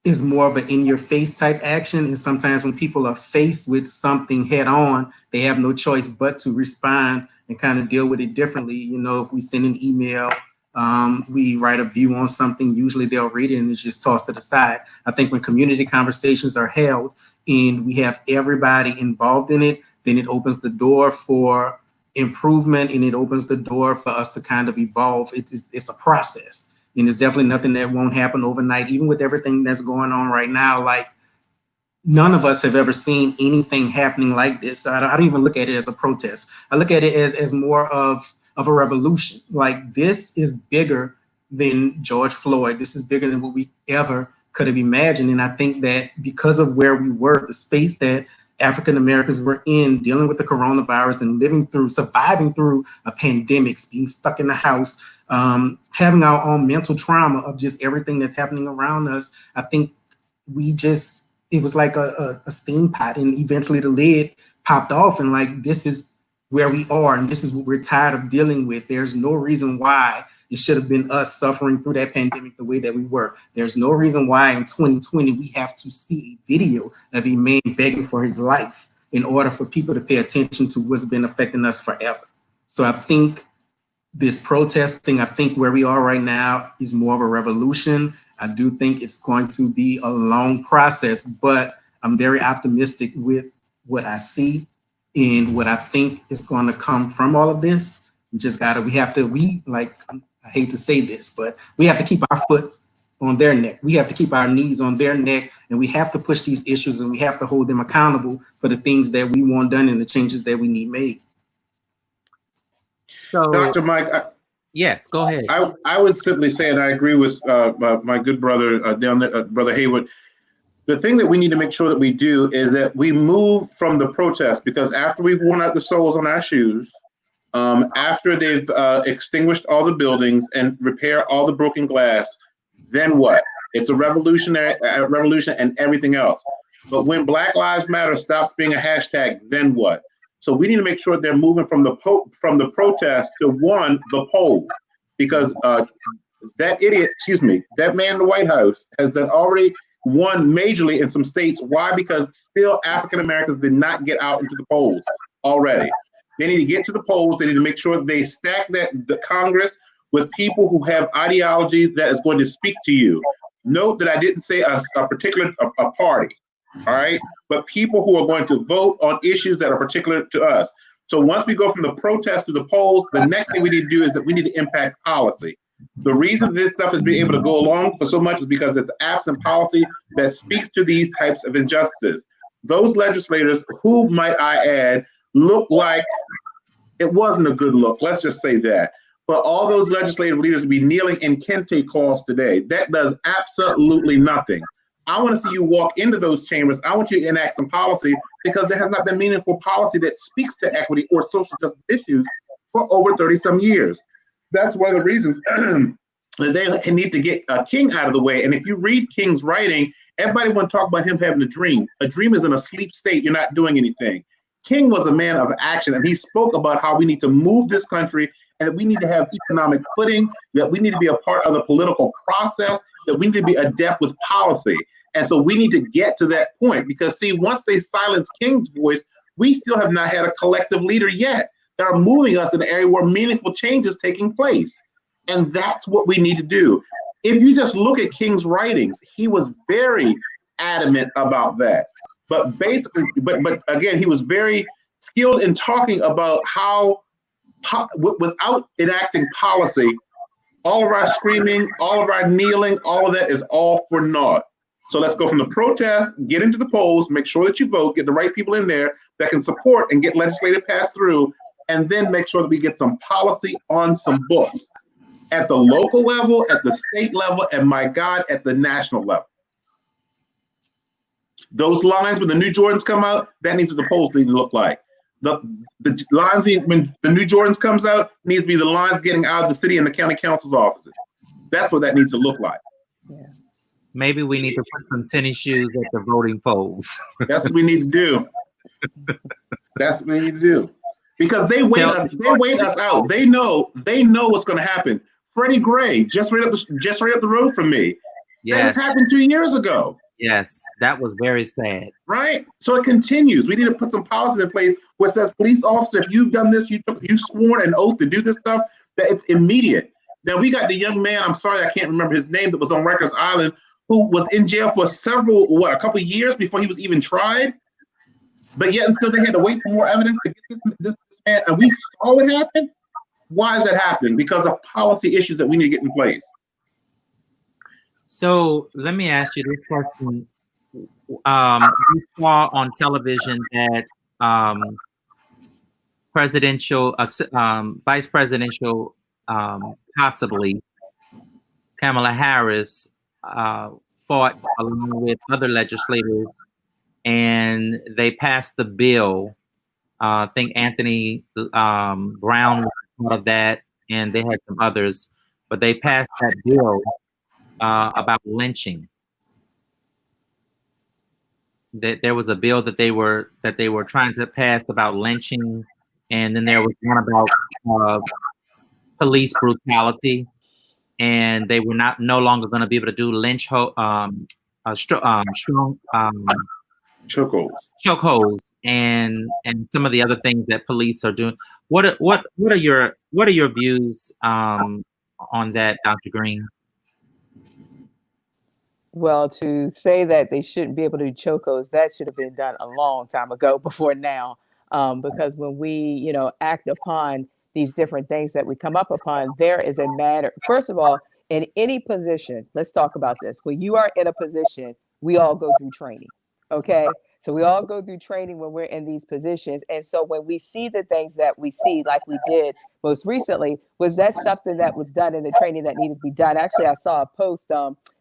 is more of an in-your-face type action. And sometimes when people are faced with something head on, they have no choice but to respond and kind of deal with it differently. You know, if we send an email, we write a view on something, usually they'll read it and it's just tossed to the side. I think when community conversations are held and we have everybody involved in it, then it opens the door for improvement and it opens the door for us to kind of evolve. It's a process. And it's definitely nothing that won't happen overnight, even with everything that's going on right now. Like, none of us have ever seen anything happening like this. I don't even look at it as a protest. I look at it as more of a revolution. Like, this is bigger than George Floyd. This is bigger than what we ever could have imagined. And I think that because of where we were, the space that African Americans were in, dealing with the coronavirus and surviving through a pandemic, being stuck in the house, having our own mental trauma of just everything that's happening around us. I think it was like a steam pot, and eventually the lid popped off, and like, this is where we are, and this is what we're tired of dealing with. There's no reason why it should have been us suffering through that pandemic the way that we were. There's no reason why in 2020 we have to see a video of a man begging for his life in order for people to pay attention to what's been affecting us forever. So I think this protesting, I think where we are right now is more of a revolution. I do think it's going to be a long process, but I'm very optimistic with what I see and what I think is going to come from all of this. I hate to say this, but we have to keep our foot on their neck. We have to keep our knees on their neck, and we have to push these issues, and we have to hold them accountable for the things that we want done and the changes that we need made. So, Dr. Mike, yes, go ahead. I would simply say, and I agree with my good brother down there, Brother Haywood. The thing that we need to make sure that we do is that we move from the protest, because after we've worn out the soles on our shoes, after they've extinguished all the buildings and repair all the broken glass, then what? It's a revolution and everything else. But when Black Lives Matter stops being a hashtag, then what? So we need to make sure they're moving from the protest to the polls, because that man in the White House has done already won majorly in some states. Why? Because still African Americans did not get out into the polls already. They need to get to the polls. They need to make sure that they stack the Congress with people who have ideology that is going to speak to you. Note that I didn't say a particular party, all right? But people who are going to vote on issues that are particular to us. So once we go from the protest to the polls, the next thing we need to do is that we need to impact policy. The reason this stuff is being able to go along for so much is because it's absent policy that speaks to these types of injustices. Those legislators, who might I add, look like it wasn't a good look. Let's just say that. But all those legislative leaders be kneeling in kente calls today. That does absolutely nothing. I want to see you walk into those chambers. I want you to enact some policy because there has not been meaningful policy that speaks to equity or social justice issues for over 30 some years. That's one of the reasons that they need to get King out of the way. And if you read King's writing, everybody want to talk about him having a dream. A dream is in a sleep state. You're not doing anything. King was a man of action, and he spoke about how we need to move this country and that we need to have economic footing, that we need to be a part of the political process, that we need to be adept with policy. And so we need to get to that point because, see, once they silence King's voice, we still have not had a collective leader yet that are moving us in an area where meaningful change is taking place. And that's what we need to do. If you just look at King's writings, he was very adamant about that. But basically, but again, he was very skilled in talking about how without enacting policy, all of our screaming, all of our kneeling, all of that is all for naught. So let's go from the protest, get into the polls, make sure that you vote, get the right people in there that can support and get legislative passed through, and then make sure that we get some policy on some books at the local level, at the state level, and my God, at the national level. Those lines when the new Jordans come out, that needs what the polls need to look like. The lines when the new Jordans comes out needs to be the lines getting out of the city and the county council's offices. That's what that needs to look like. Yeah. Maybe we need to put some tennis shoes at the voting polls. That's what we need to do. That's what we need to do. Because they wait us out. They know what's going to happen. Freddie Gray, just right up the road from me. Yes. That has happened 2 years ago. Yes, that was very sad. Right? So it continues. We need to put some policies in place where it says, police officer, if you've done this, you sworn an oath to do this stuff, that it's immediate. Now we got the young man, I'm sorry, I can't remember his name, that was on Rikers Island, who was in jail for a couple of years before he was even tried. But yet and still they had to wait for more evidence to get this man, and we saw what happened. Why is that happening? Because of policy issues that we need to get in place. So let me ask you this question. You saw on television that vice presidential, possibly Kamala Harris fought along with other legislators, and they passed the bill. I think Anthony Brown was part of that, and they had some others, but they passed that bill about lynching. That there was a bill that they were trying to pass about lynching, and then there was one about police brutality, and they were no longer going to be able to do chokeholds and some of the other things that police are doing. What are your views on that, Dr. Green? Well, to say that they shouldn't be able to do chocos, that should have been done a long time ago before now. Because when we, act upon these different things that we come up upon, there is a matter. First of all, in any position, let's talk about this. When you are in a position, we all go through training. Okay. So we all go through training when we're in these positions. And so when we see the things that we see, like we did most recently, was that something that was done in the training that needed to be done? Actually, I saw a post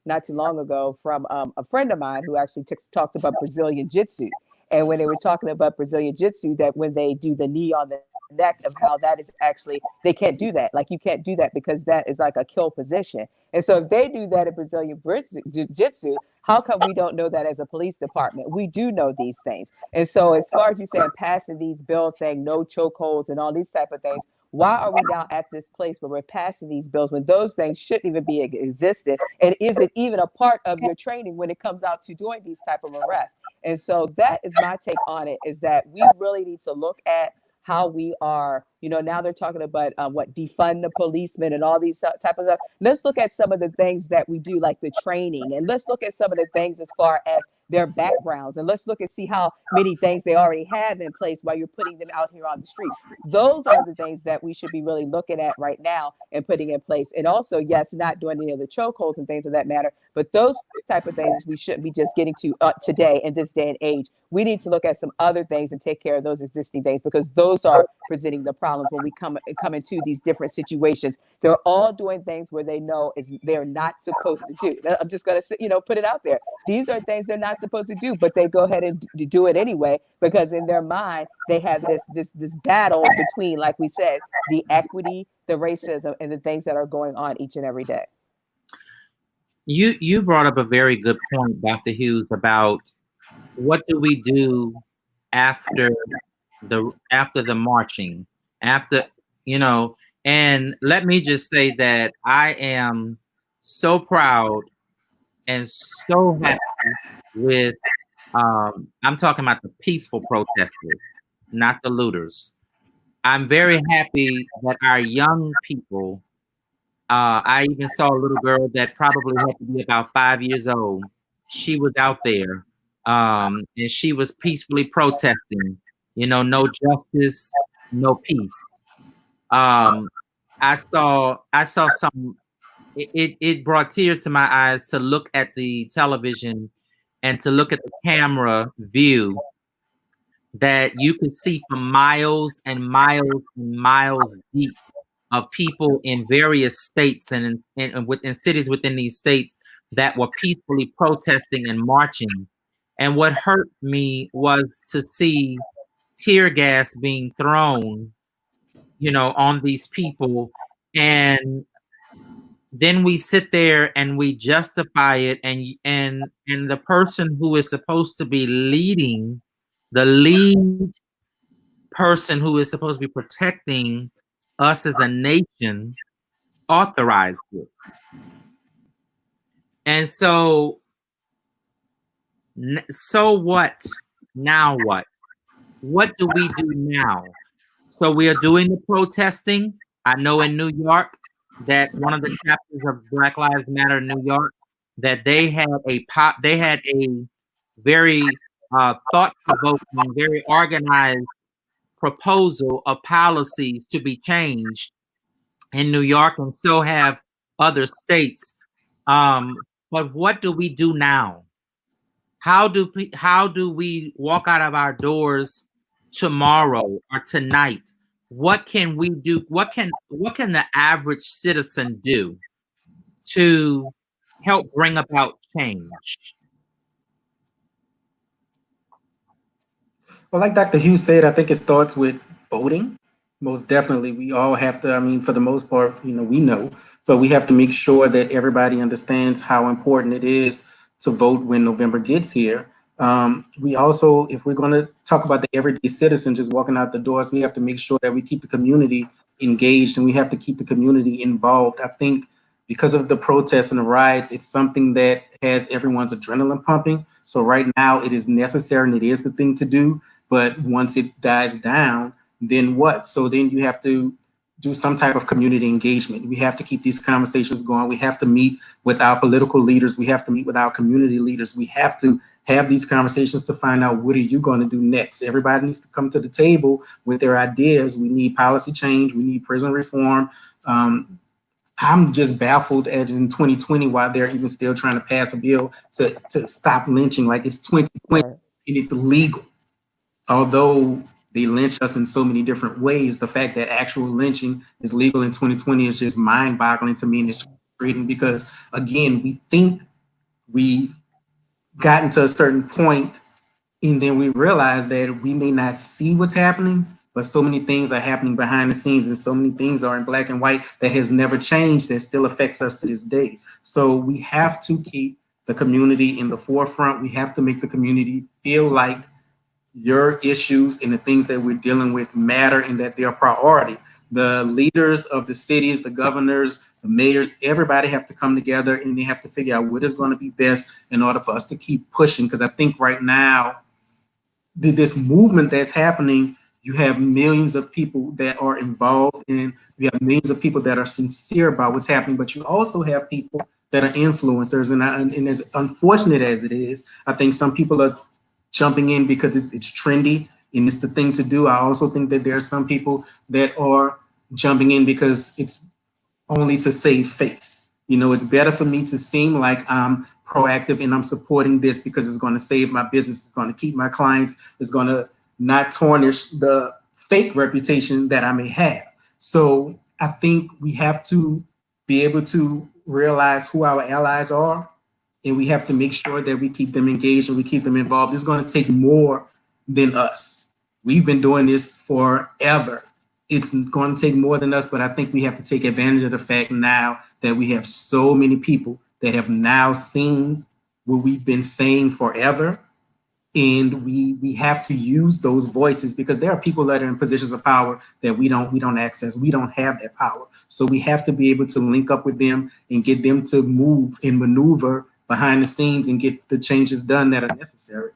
not too long ago from a friend of mine who actually talks about Brazilian Jiu-Jitsu. And when they were talking about Brazilian Jiu-Jitsu, that when they do the knee on the neck, of how that is actually, they can't do that. Like, you can't do that because that is like a kill position. And so if they do that in Brazilian Jiu-Jitsu, how come we don't know that as a police department? We do know these things. And so as far as you saying passing these bills, saying no chokeholds and all these type of things, why are we now at this place where we're passing these bills when those things shouldn't even be existed? And is it even a part of your training when it comes out to doing these type of arrests? And so that is my take on it, is that we really need to look at how we are, now they're talking about defund the policemen and all these type of stuff. Let's look at some of the things that we do, like the training, and let's look at some of the things as far as their backgrounds, and let's look and see how many things they already have in place while you're putting them out here on the street. Those are the things that we should be really looking at right now and putting in place. And also, yes, not doing any of the chokeholds and things of that matter, but those type of things we shouldn't be just getting to today in this day and age. We need to look at some other things and take care of those existing things, because those are presenting the problems when we come into these different situations. They're all doing things where they know they're not supposed to do. I'm just going to, put it out there. These are things they're not supposed to do, but they go ahead and do it anyway, because in their mind, they have this battle between, like we said, the equity, the racism, and the things that are going on each and every day. You brought up a very good point, Dr. Hughes, about what do we do after the marching, and let me just say that I am so proud and so happy with I'm talking about the peaceful protesters, not the looters. I'm very happy that our young people, I even saw a little girl that probably had to be about 5 years old. She was out there, and she was peacefully protesting, no justice, no peace. I saw some, it brought tears to my eyes to look at the television and to look at the camera view that you could see from miles and miles and miles deep of people in various states and within cities within these states that were peacefully protesting and marching. And what hurt me was to see tear gas being thrown, on these people. And then we sit there and we justify it, and the person who is supposed to be leading, the lead person who is supposed to be protecting us as a nation, authorized this. And so what? Now what? What do we do now? So we are doing the protesting. I know in New York that one of the chapters of Black Lives Matter in New York, that they had a very thought-provoking, very organized proposal of policies to be changed in New York, and so have other states. But what do we do now? How do we walk out of our doors tomorrow or tonight? What can we do? What can the average citizen do to help bring about change? Well, like Dr. Hughes said, I think it starts with voting. Most definitely, we all have to, for the most part, we know, but we have to make sure that everybody understands how important it is to vote when November gets here. We also, if we're going to talk about the everyday citizen just walking out the doors, we have to make sure that we keep the community engaged, and we have to keep the community involved. I think because of the protests and the riots, it's something that has everyone's adrenaline pumping. So right now it is necessary and it is the thing to do. But once it dies down, then what? So then you have to do some type of community engagement. We have to keep these conversations going. We have to meet with our political leaders. We have to meet with our community leaders. We have to have these conversations to find out, what are you going to do next? Everybody needs to come to the table with their ideas. We need policy change. We need prison reform. I'm just baffled as in 2020 why they're even still trying to pass a bill to stop lynching. Like, it's 2020 and it's illegal. Although they lynch us in so many different ways, the fact that actual lynching is legal in 2020 is just mind-boggling to me, and it's frustrating because, again, we think we've gotten to a certain point, and then we realize that we may not see what's happening, but so many things are happening behind the scenes, and so many things are in black and white that has never changed, that still affects us to this day. So we have to keep the community in the forefront. We have to make the community feel like your issues and the things that we're dealing with matter and that they're a priority. The leaders of the cities, the governors, the mayors, everybody have to come together, and they have to figure out what is going to be best in order for us to keep pushing. Because I think right now, this movement that's happening, you have millions of people that are involved, and you have millions of people that are sincere about what's happening, but you also have people that are influencers. And as unfortunate as it is, I think some people are jumping in because it's trendy and it's the thing to do. I also think that there are some people that are jumping in because it's only to save face. You know, it's better for me to seem like I'm proactive and I'm supporting this because it's going to save my business, it's going to keep my clients, it's going to not tarnish the fake reputation that I may have. So I think we have to be able to realize who our allies are, and we have to make sure that we keep them engaged and we keep them involved. It's going to take more than us. We've been doing this forever. It's going to take more than us, but I think we have to take advantage of the fact now that we have so many people that have now seen what we've been saying forever. And we have to use those voices because there are people that are in positions of power that we don't access. We don't have that power. So we have to be able to link up with them and get them to move and maneuver behind the scenes and get the changes done that are necessary.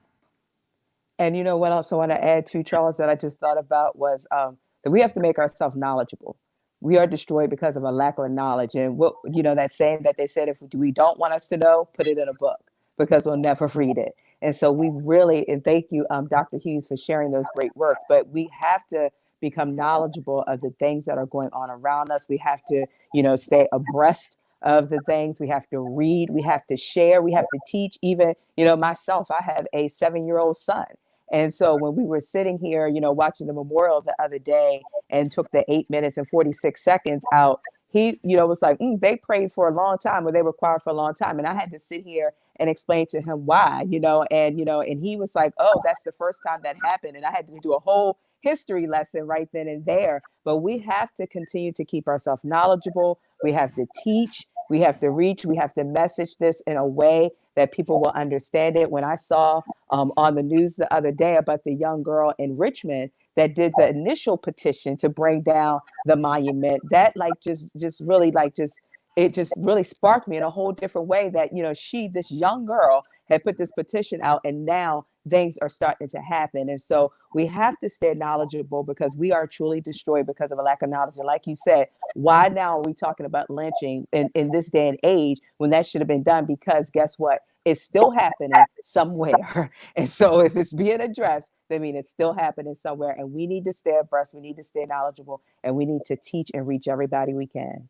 And you know what else I want to add to, Charles, that I just thought about was that we have to make ourselves knowledgeable. We are destroyed because of a lack of knowledge. And what, you know, that saying that they said, if we don't want us to know, put it in a book because we'll never read it. And so we really, and thank you, Dr. Hughes, for sharing those great works, but we have to become knowledgeable of the things that are going on around us. We have to, you know, stay abreast of the things. We have to read, we have to share, we have to teach. Even, you know, myself, I have a 7-year-old son. And so when we were sitting here, you know, watching the memorial the other day and took the 8 minutes and 46 seconds out, he, you know, was like, they prayed for a long time, or they were quiet for a long time. And I had to sit here and explain to him why, you know, and he was like, oh, that's the first time that happened. And I had to do a whole history lesson right then and there. But we have to continue to keep ourselves knowledgeable. We have to teach, we have to reach, we have to message this in a way that people will understand it. When I saw on the news the other day about the young girl in Richmond that did the initial petition to bring down the monument, that like just really like just it just really sparked me in a whole different way that, you know, this young girl had put this petition out and now things are starting to happen. And so we have to stay knowledgeable because we are truly destroyed because of a lack of knowledge. And like you said, why now are we talking about lynching in this day and age when that should have been done? Because guess what? It's still happening somewhere. And so if it's being addressed, I mean, it's still happening somewhere. And we need to stay abreast. We need to stay knowledgeable, and we need to teach and reach everybody we can.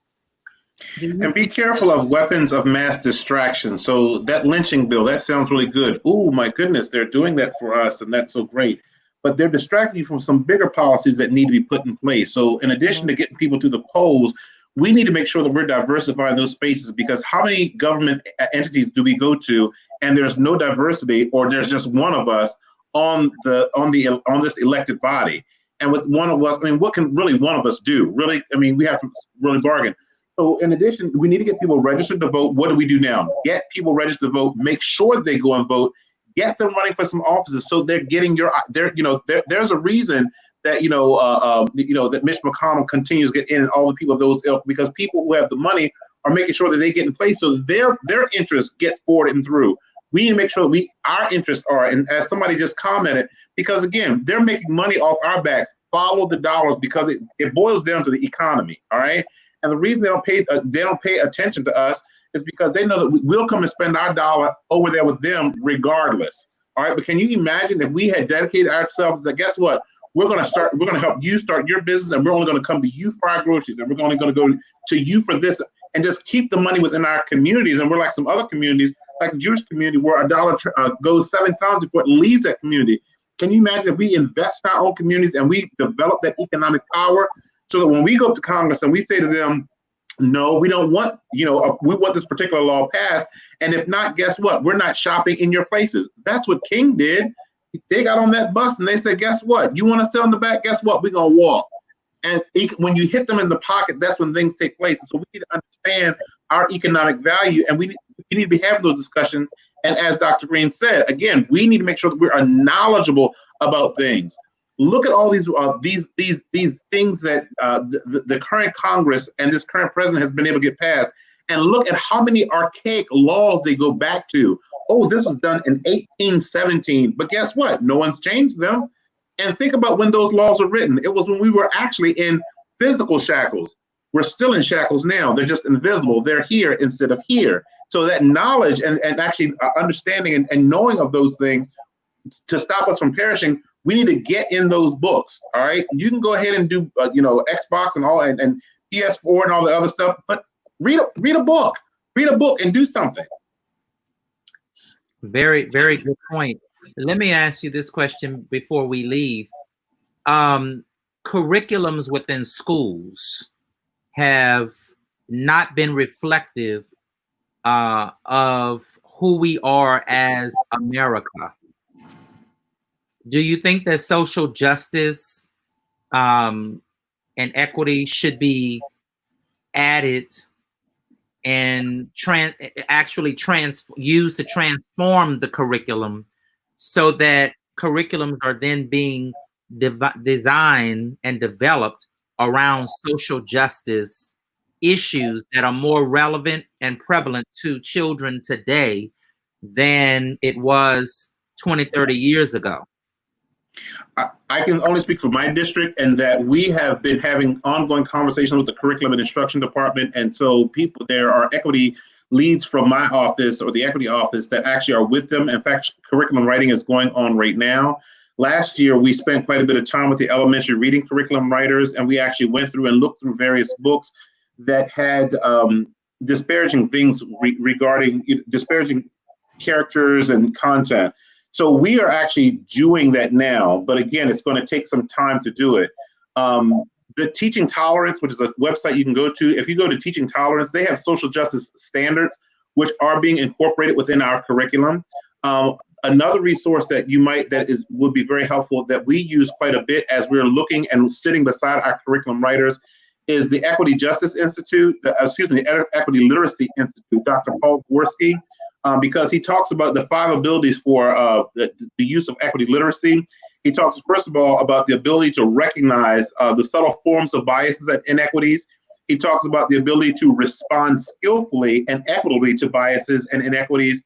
And be careful of weapons of mass distraction. So that lynching bill, that sounds really good. Oh my goodness, they're doing that for us, and that's so great. But they're distracting you from some bigger policies that need to be put in place. So in addition to getting people to the polls, we need to make sure that we're diversifying those spaces, because how many government entities do we go to and there's no diversity, or there's just one of us on this elected body? And with one of us, I mean, what can really one of us do? Really, I mean, we have to really bargain. So in addition, we need to get people registered to vote. What do we do now? Get people registered to vote, make sure they go and vote, get them running for some offices so they're getting there's a reason that, that Mitch McConnell continues to get in and all the people of those ilk, because people who have the money are making sure that they get in place so their interests get forward and through. We need to make sure that our interests are, and as somebody just commented, because again, they're making money off our backs. Follow the dollars, because it boils down to the economy, all right? And the reason they don't pay attention to us is because they know that we'll come and spend our dollar over there with them regardless. All right. But can you imagine if we had dedicated ourselves that, guess what? We're going to help you start your business, and we're only going to come to you for our groceries, and we're only going to go to you for this, and just keep the money within our communities. And we're like some other communities, like the Jewish community, where a dollar goes 7 times before it leaves that community. Can you imagine if we invest in our own communities and we develop that economic power, so that when we go to Congress and we say to them, no, we don't want, we want this particular law passed. And if not, guess what? We're not shopping in your places. That's what King did. They got on that bus and they said, guess what? You want to sell in the back? Guess what? We're going to walk. And when you hit them in the pocket, that's when things take place. So we need to understand our economic value, and we need to be having those discussions. And as Dr. Green said, again, we need to make sure that we are knowledgeable about things. Look at all these things that the current Congress and this current president has been able to get passed, and look at how many archaic laws they go back to. Oh, this was done in 1817, but guess what? No one's changed them. And think about when those laws were written. It was when we were actually in physical shackles. We're still in shackles now. They're just invisible. They're here instead of here. So that knowledge and actually understanding and knowing of those things to stop us from perishing, we need to get in those books. All right, you can go ahead and do Xbox and all and PS4 and all the other stuff, but read a book and do something. Very, very good point. Let me ask you this question before we leave. Curriculums within schools have not been reflective of who we are as America. Do you think that social justice and equity should be added and used to transform the curriculum so that curriculums are then being designed and developed around social justice issues that are more relevant and prevalent to children today than it was 20, 30 years ago? I can only speak for my district, and that we have been having ongoing conversations with the curriculum and instruction department. And so there are equity leads from my office or the equity office that actually are with them. In fact, curriculum writing is going on right now. Last year, we spent quite a bit of time with the elementary reading curriculum writers, and we actually went through and looked through various books that had disparaging things regarding disparaging characters and content. So we are actually doing that now, but again, it's going to take some time to do it. The Teaching Tolerance, which is a website you can go to, if you go to Teaching Tolerance, they have social justice standards, which are being incorporated within our curriculum. Another resource that would be very helpful that we use quite a bit as we're looking and sitting beside our curriculum writers is the Equity Justice Institute, Equity Literacy Institute, Dr. Paul Gorski. Because he talks about the 5 abilities for the use of equity literacy. He talks, first of all, about the ability to recognize the subtle forms of biases and inequities. He talks about the ability to respond skillfully and equitably to biases and inequities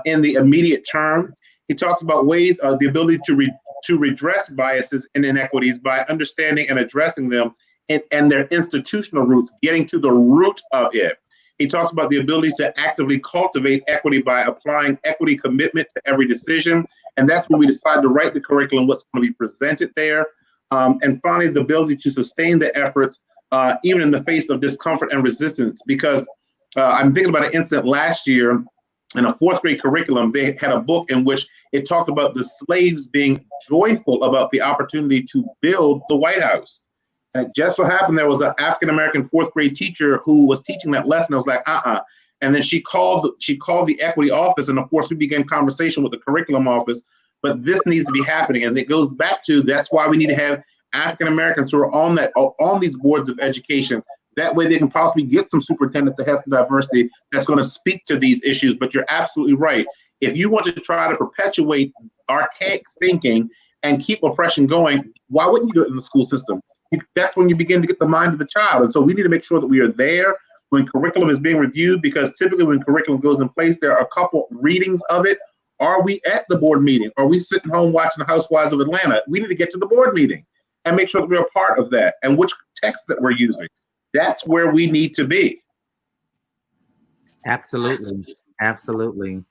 in the immediate term. He talks about ways the ability to redress biases and inequities by understanding and addressing them and their institutional roots, getting to the root of it. He talks about the ability to actively cultivate equity by applying equity commitment to every decision. And that's when we decide to write the curriculum, what's going to be presented there. And finally, the ability to sustain the efforts, even in the face of discomfort and resistance. Because I'm thinking about an incident last year in a 4th grade curriculum. They had a book in which it talked about the slaves being joyful about the opportunity to build the White House. And it just so happened there was an African-American 4th grade teacher who was teaching that lesson. I was like, And then she called the equity office, and of course we began conversation with the curriculum office, but this needs to be happening. And it goes back to, that's why we need to have African-Americans who are on these boards of education. That way they can possibly get some superintendents that has some diversity that's going to speak to these issues. But you're absolutely right. If you want to try to perpetuate archaic thinking and keep oppression going, why wouldn't you do it in the school system? That's when you begin to get the mind of the child. And so we need to make sure that we are there when curriculum is being reviewed, because typically when curriculum goes in place, there are a couple readings of it. Are we at the board meeting? Are we sitting home watching the Housewives of Atlanta? We need to get to the board meeting and make sure that we're a part of that, and which text that we're using. That's where we need to be. Absolutely. Absolutely.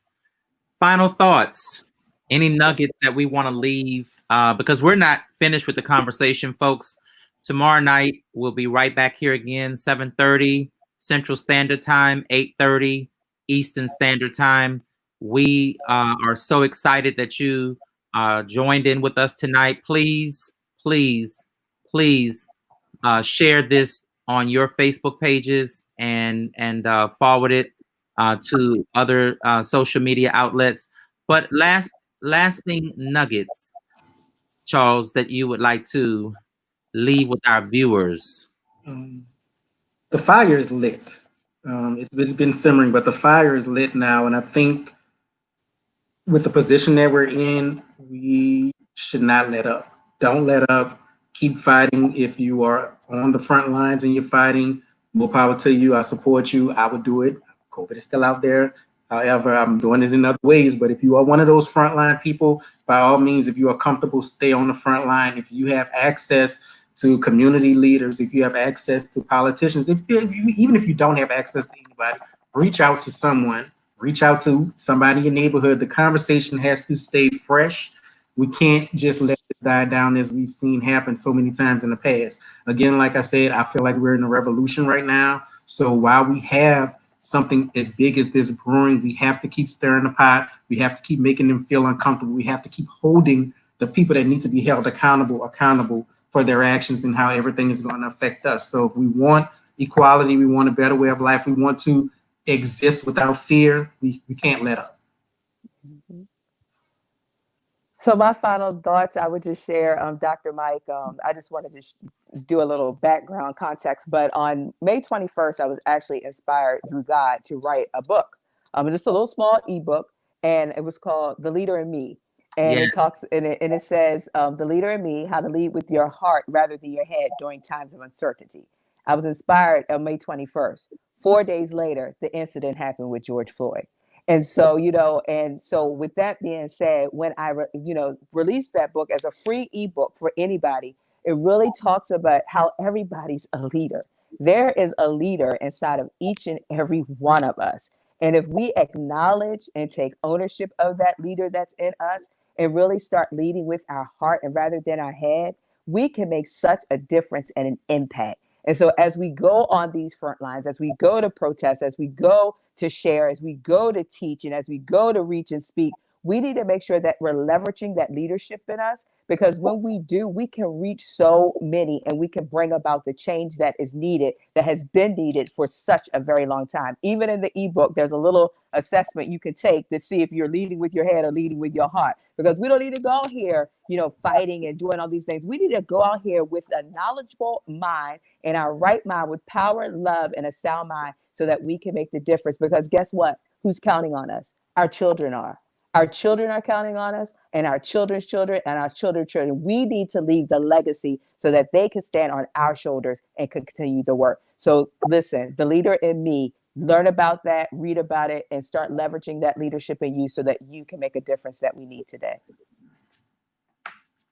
Final thoughts. Any nuggets that we want to leave? Because we're not finished with the conversation, folks. Tomorrow night, we'll be right back here again, 7:30 Central Standard Time, 8:30 Eastern Standard Time. We are so excited that you joined in with us tonight. Please, please, please share this on your Facebook pages and forward it to other social media outlets. But lasting nuggets, Charles, that you would like to leave with our viewers. The fire is lit. It's been simmering, but the fire is lit now. And I think with the position that we're in, we should not let up. Don't let up. Keep fighting. If you are on the front lines and you're fighting, more power to you. I support you. I would do it. COVID is still out there. However, I'm doing it in other ways. But if you are one of those frontline people, by all means, if you are comfortable, stay on the front line. If you have access to community leaders, if you have access to politicians, even if you don't have access to anybody, reach out to someone, reach out to somebody in your neighborhood. The conversation has to stay fresh. We can't just let it die down as we've seen happen so many times in the past. Again, like I said, I feel like we're in a revolution right now. So while we have something as big as this brewing, we have to keep stirring the pot. We have to keep making them feel uncomfortable. We have to keep holding the people that need to be held accountable for their actions and how everything is going to affect us. So if we want equality, we want a better way of life, we want to exist without fear, we can't let up. So my final thoughts, I would just share, Dr. Mike, I just wanted to do a little background context, but on May 21st, I was actually inspired through God to write a book, just a little small ebook, and it was called The Leader in Me. And Yeah. it talks, and it says, The Leader in Me, how to lead with your heart rather than your head during times of uncertainty. I was inspired on May 21st. 4 days later, the incident happened with George Floyd. And so, and so with that being said, when I, released that book as a free ebook for anybody, it really talks about how everybody's a leader. There is a leader inside of each and every one of us. And if we acknowledge and take ownership of that leader that's in us and really start leading with our heart and rather than our head, we can make such a difference and an impact. And so as we go on these front lines, as we go to protest, as we go to share, as we go to teach, and as we go to reach and speak, we need to make sure that we're leveraging that leadership in us, because when we do, we can reach so many and we can bring about the change that is needed, that has been needed for such a very long time. Even in the ebook, there's a little assessment you can take to see if you're leading with your head or leading with your heart, because we don't need to go out here, fighting and doing all these things. We need to go out here with a knowledgeable mind, in our right mind, with power, love, and a sound mind, so that we can make the difference. Because guess what? Who's counting on us? Our children are. Our children are counting on us, and our children's children, and our children's children. We need to leave the legacy so that they can stand on our shoulders and continue the work. So listen, the leader in me, learn about that, read about it, and start leveraging that leadership in you so that you can make a difference that we need today.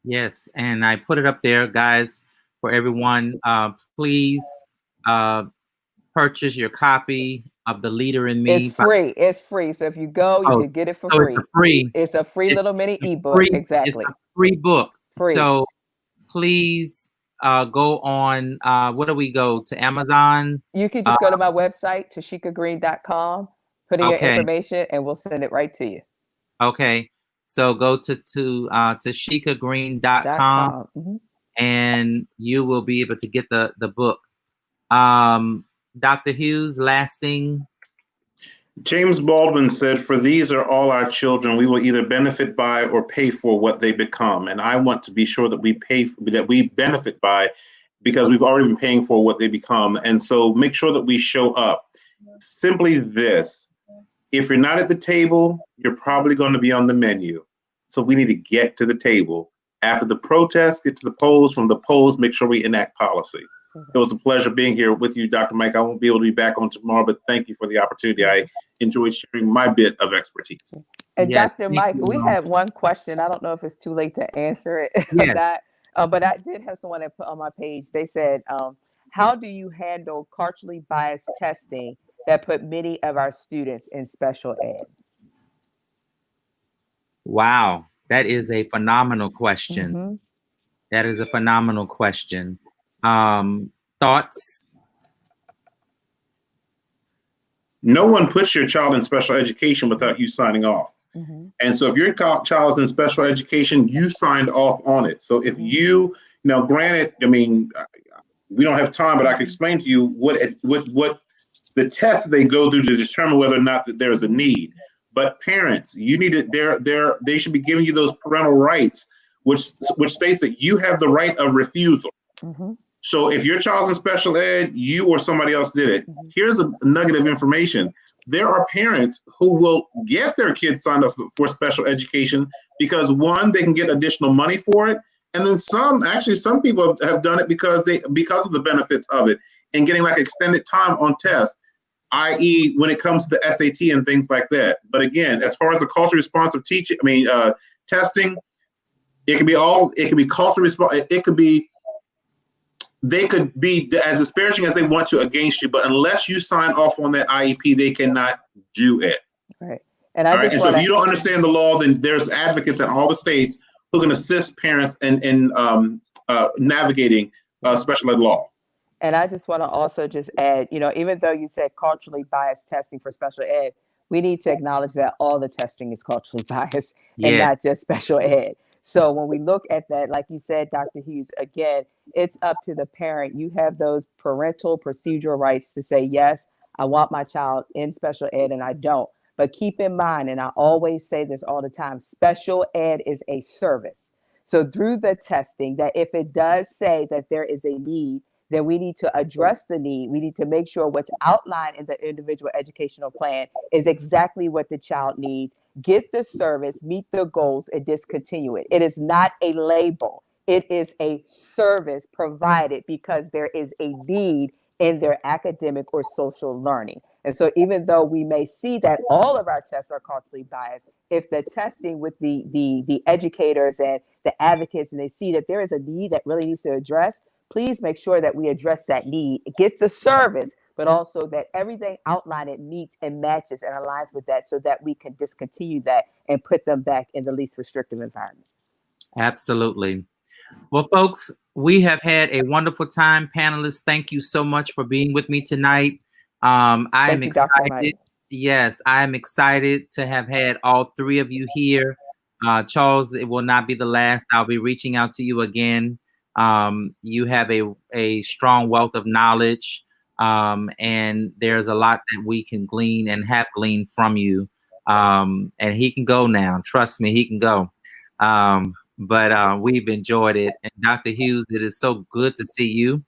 Yes, and I put it up there, guys, for everyone. Please purchase your copy of The Leader in Me. It's free. It's free. So if you go, you can get it for free. It's a free little mini ebook. Exactly. It's a free book. Free. So please go on. Where do we go? To Amazon? You can just go to my website, tashikagreen.com, put in your information, and we'll send it right to you. Okay. So go to tashikagreen.com and you will be able to get the book. Dr. Hughes, last thing. James Baldwin said, "For these are all our children. We will either benefit by or pay for what they become." And I want to be sure that we benefit by, because we've already been paying for what they become. And so make sure that we show up. Simply this: if you're not at the table, you're probably going to be on the menu. So we need to get to the table. After the protest, get to the polls. From the polls, make sure we enact policy. It was a pleasure being here with you, Dr. Mike. I won't be able to be back on tomorrow, but thank you for the opportunity. I enjoyed sharing my bit of expertise. And Dr. Mike, we had one question. I don't know if it's too late to answer it or not, but I did have someone that put on my page. They said, how do you handle culturally biased testing that put many of our students in special ed? Wow, that is a phenomenal question. That is a phenomenal question. Thoughts? No one puts your child in special education without you signing off. And so if your child is in special education, you signed off on it. So if you, granted, I mean, we don't have time, but I can explain to you what the tests they go through to determine whether or not that there's a need. But parents, you need to, they should be giving you those parental rights, which states that you have the right of refusal. So if your child's in special ed, you or somebody else did it. Here's a nugget of information. There are parents who will get their kids signed up for special education because, one, they can get additional money for it. And then some people have done it because of the benefits of it and getting like extended time on tests, i.e. when it comes to the SAT and things like that. But again, as far as the culturally responsive testing, it can be culturally responsive. It could be they could be as disparaging as they want to against you, but unless you sign off on that IEP, they cannot do it. Right. And I All right. just And so want if you to, don't understand the law, then there's advocates in all the states who can assist parents in navigating special ed law. and I just want to also just add, you know, even though you said culturally biased testing for special ed, we need to acknowledge that all the testing is culturally biased and Yeah. not just special ed. So when we look at that, like you said, Dr. Hughes, again, it's up to the parent. You have those parental procedural rights to say, yes, I want my child in special ed and I don't. But keep in mind, and I always say this all the time, special ed is a service. So through the testing, that if it does say that there is a need, then we need to address the need. We need to make sure what's outlined in the individual educational plan is exactly what the child needs. Get the service, meet the goals, and discontinue it. It is not a label. It is a service provided because there is a need in their academic or social learning. And so even though we may see that all of our tests are culturally biased, if the testing with the educators and the advocates, and they see that there is a need that really needs to address, please make sure that we address that need, get the service, but also that everything outlined it meets and matches and aligns with that so that we can discontinue that and put them back in the least restrictive environment. Absolutely. Well, folks, we have had a wonderful time. Panelists, thank you so much for being with me tonight. I am excited. Yes, I am excited to have had all three of you here. Charles, it will not be the last. I'll be reaching out to you again. You have a strong wealth of knowledge, and there's a lot that we can glean and have gleaned from you. And he can go now. Trust me, he can go. But we've enjoyed it. And Dr. Hughes, it is so good to see you.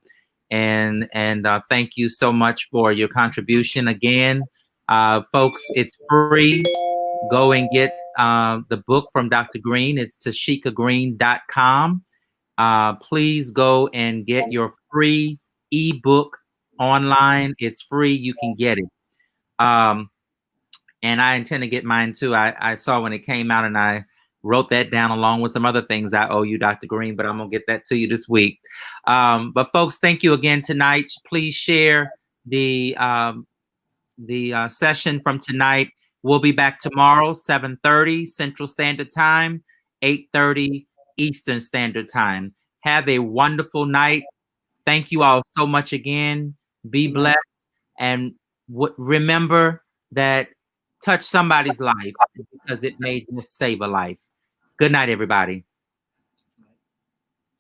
And thank you so much for your contribution again. Folks, it's free. Go and get the book from Dr. Green. It's tashikagreen.com. Please go and get your free ebook online. It's free. You can get it. And I intend to get mine too. I saw when it came out and I wrote that down along with some other things I owe you, Dr. Green, but I'm going to get that to you this week. But folks, thank you again tonight. Please share the session from tonight. We'll be back tomorrow, 7:30 Central Standard Time, 8:30 Eastern Standard Time. Have a wonderful night. Thank you all so much again. Be blessed. And remember that touch somebody's life because it may just save a life. Good night, everybody.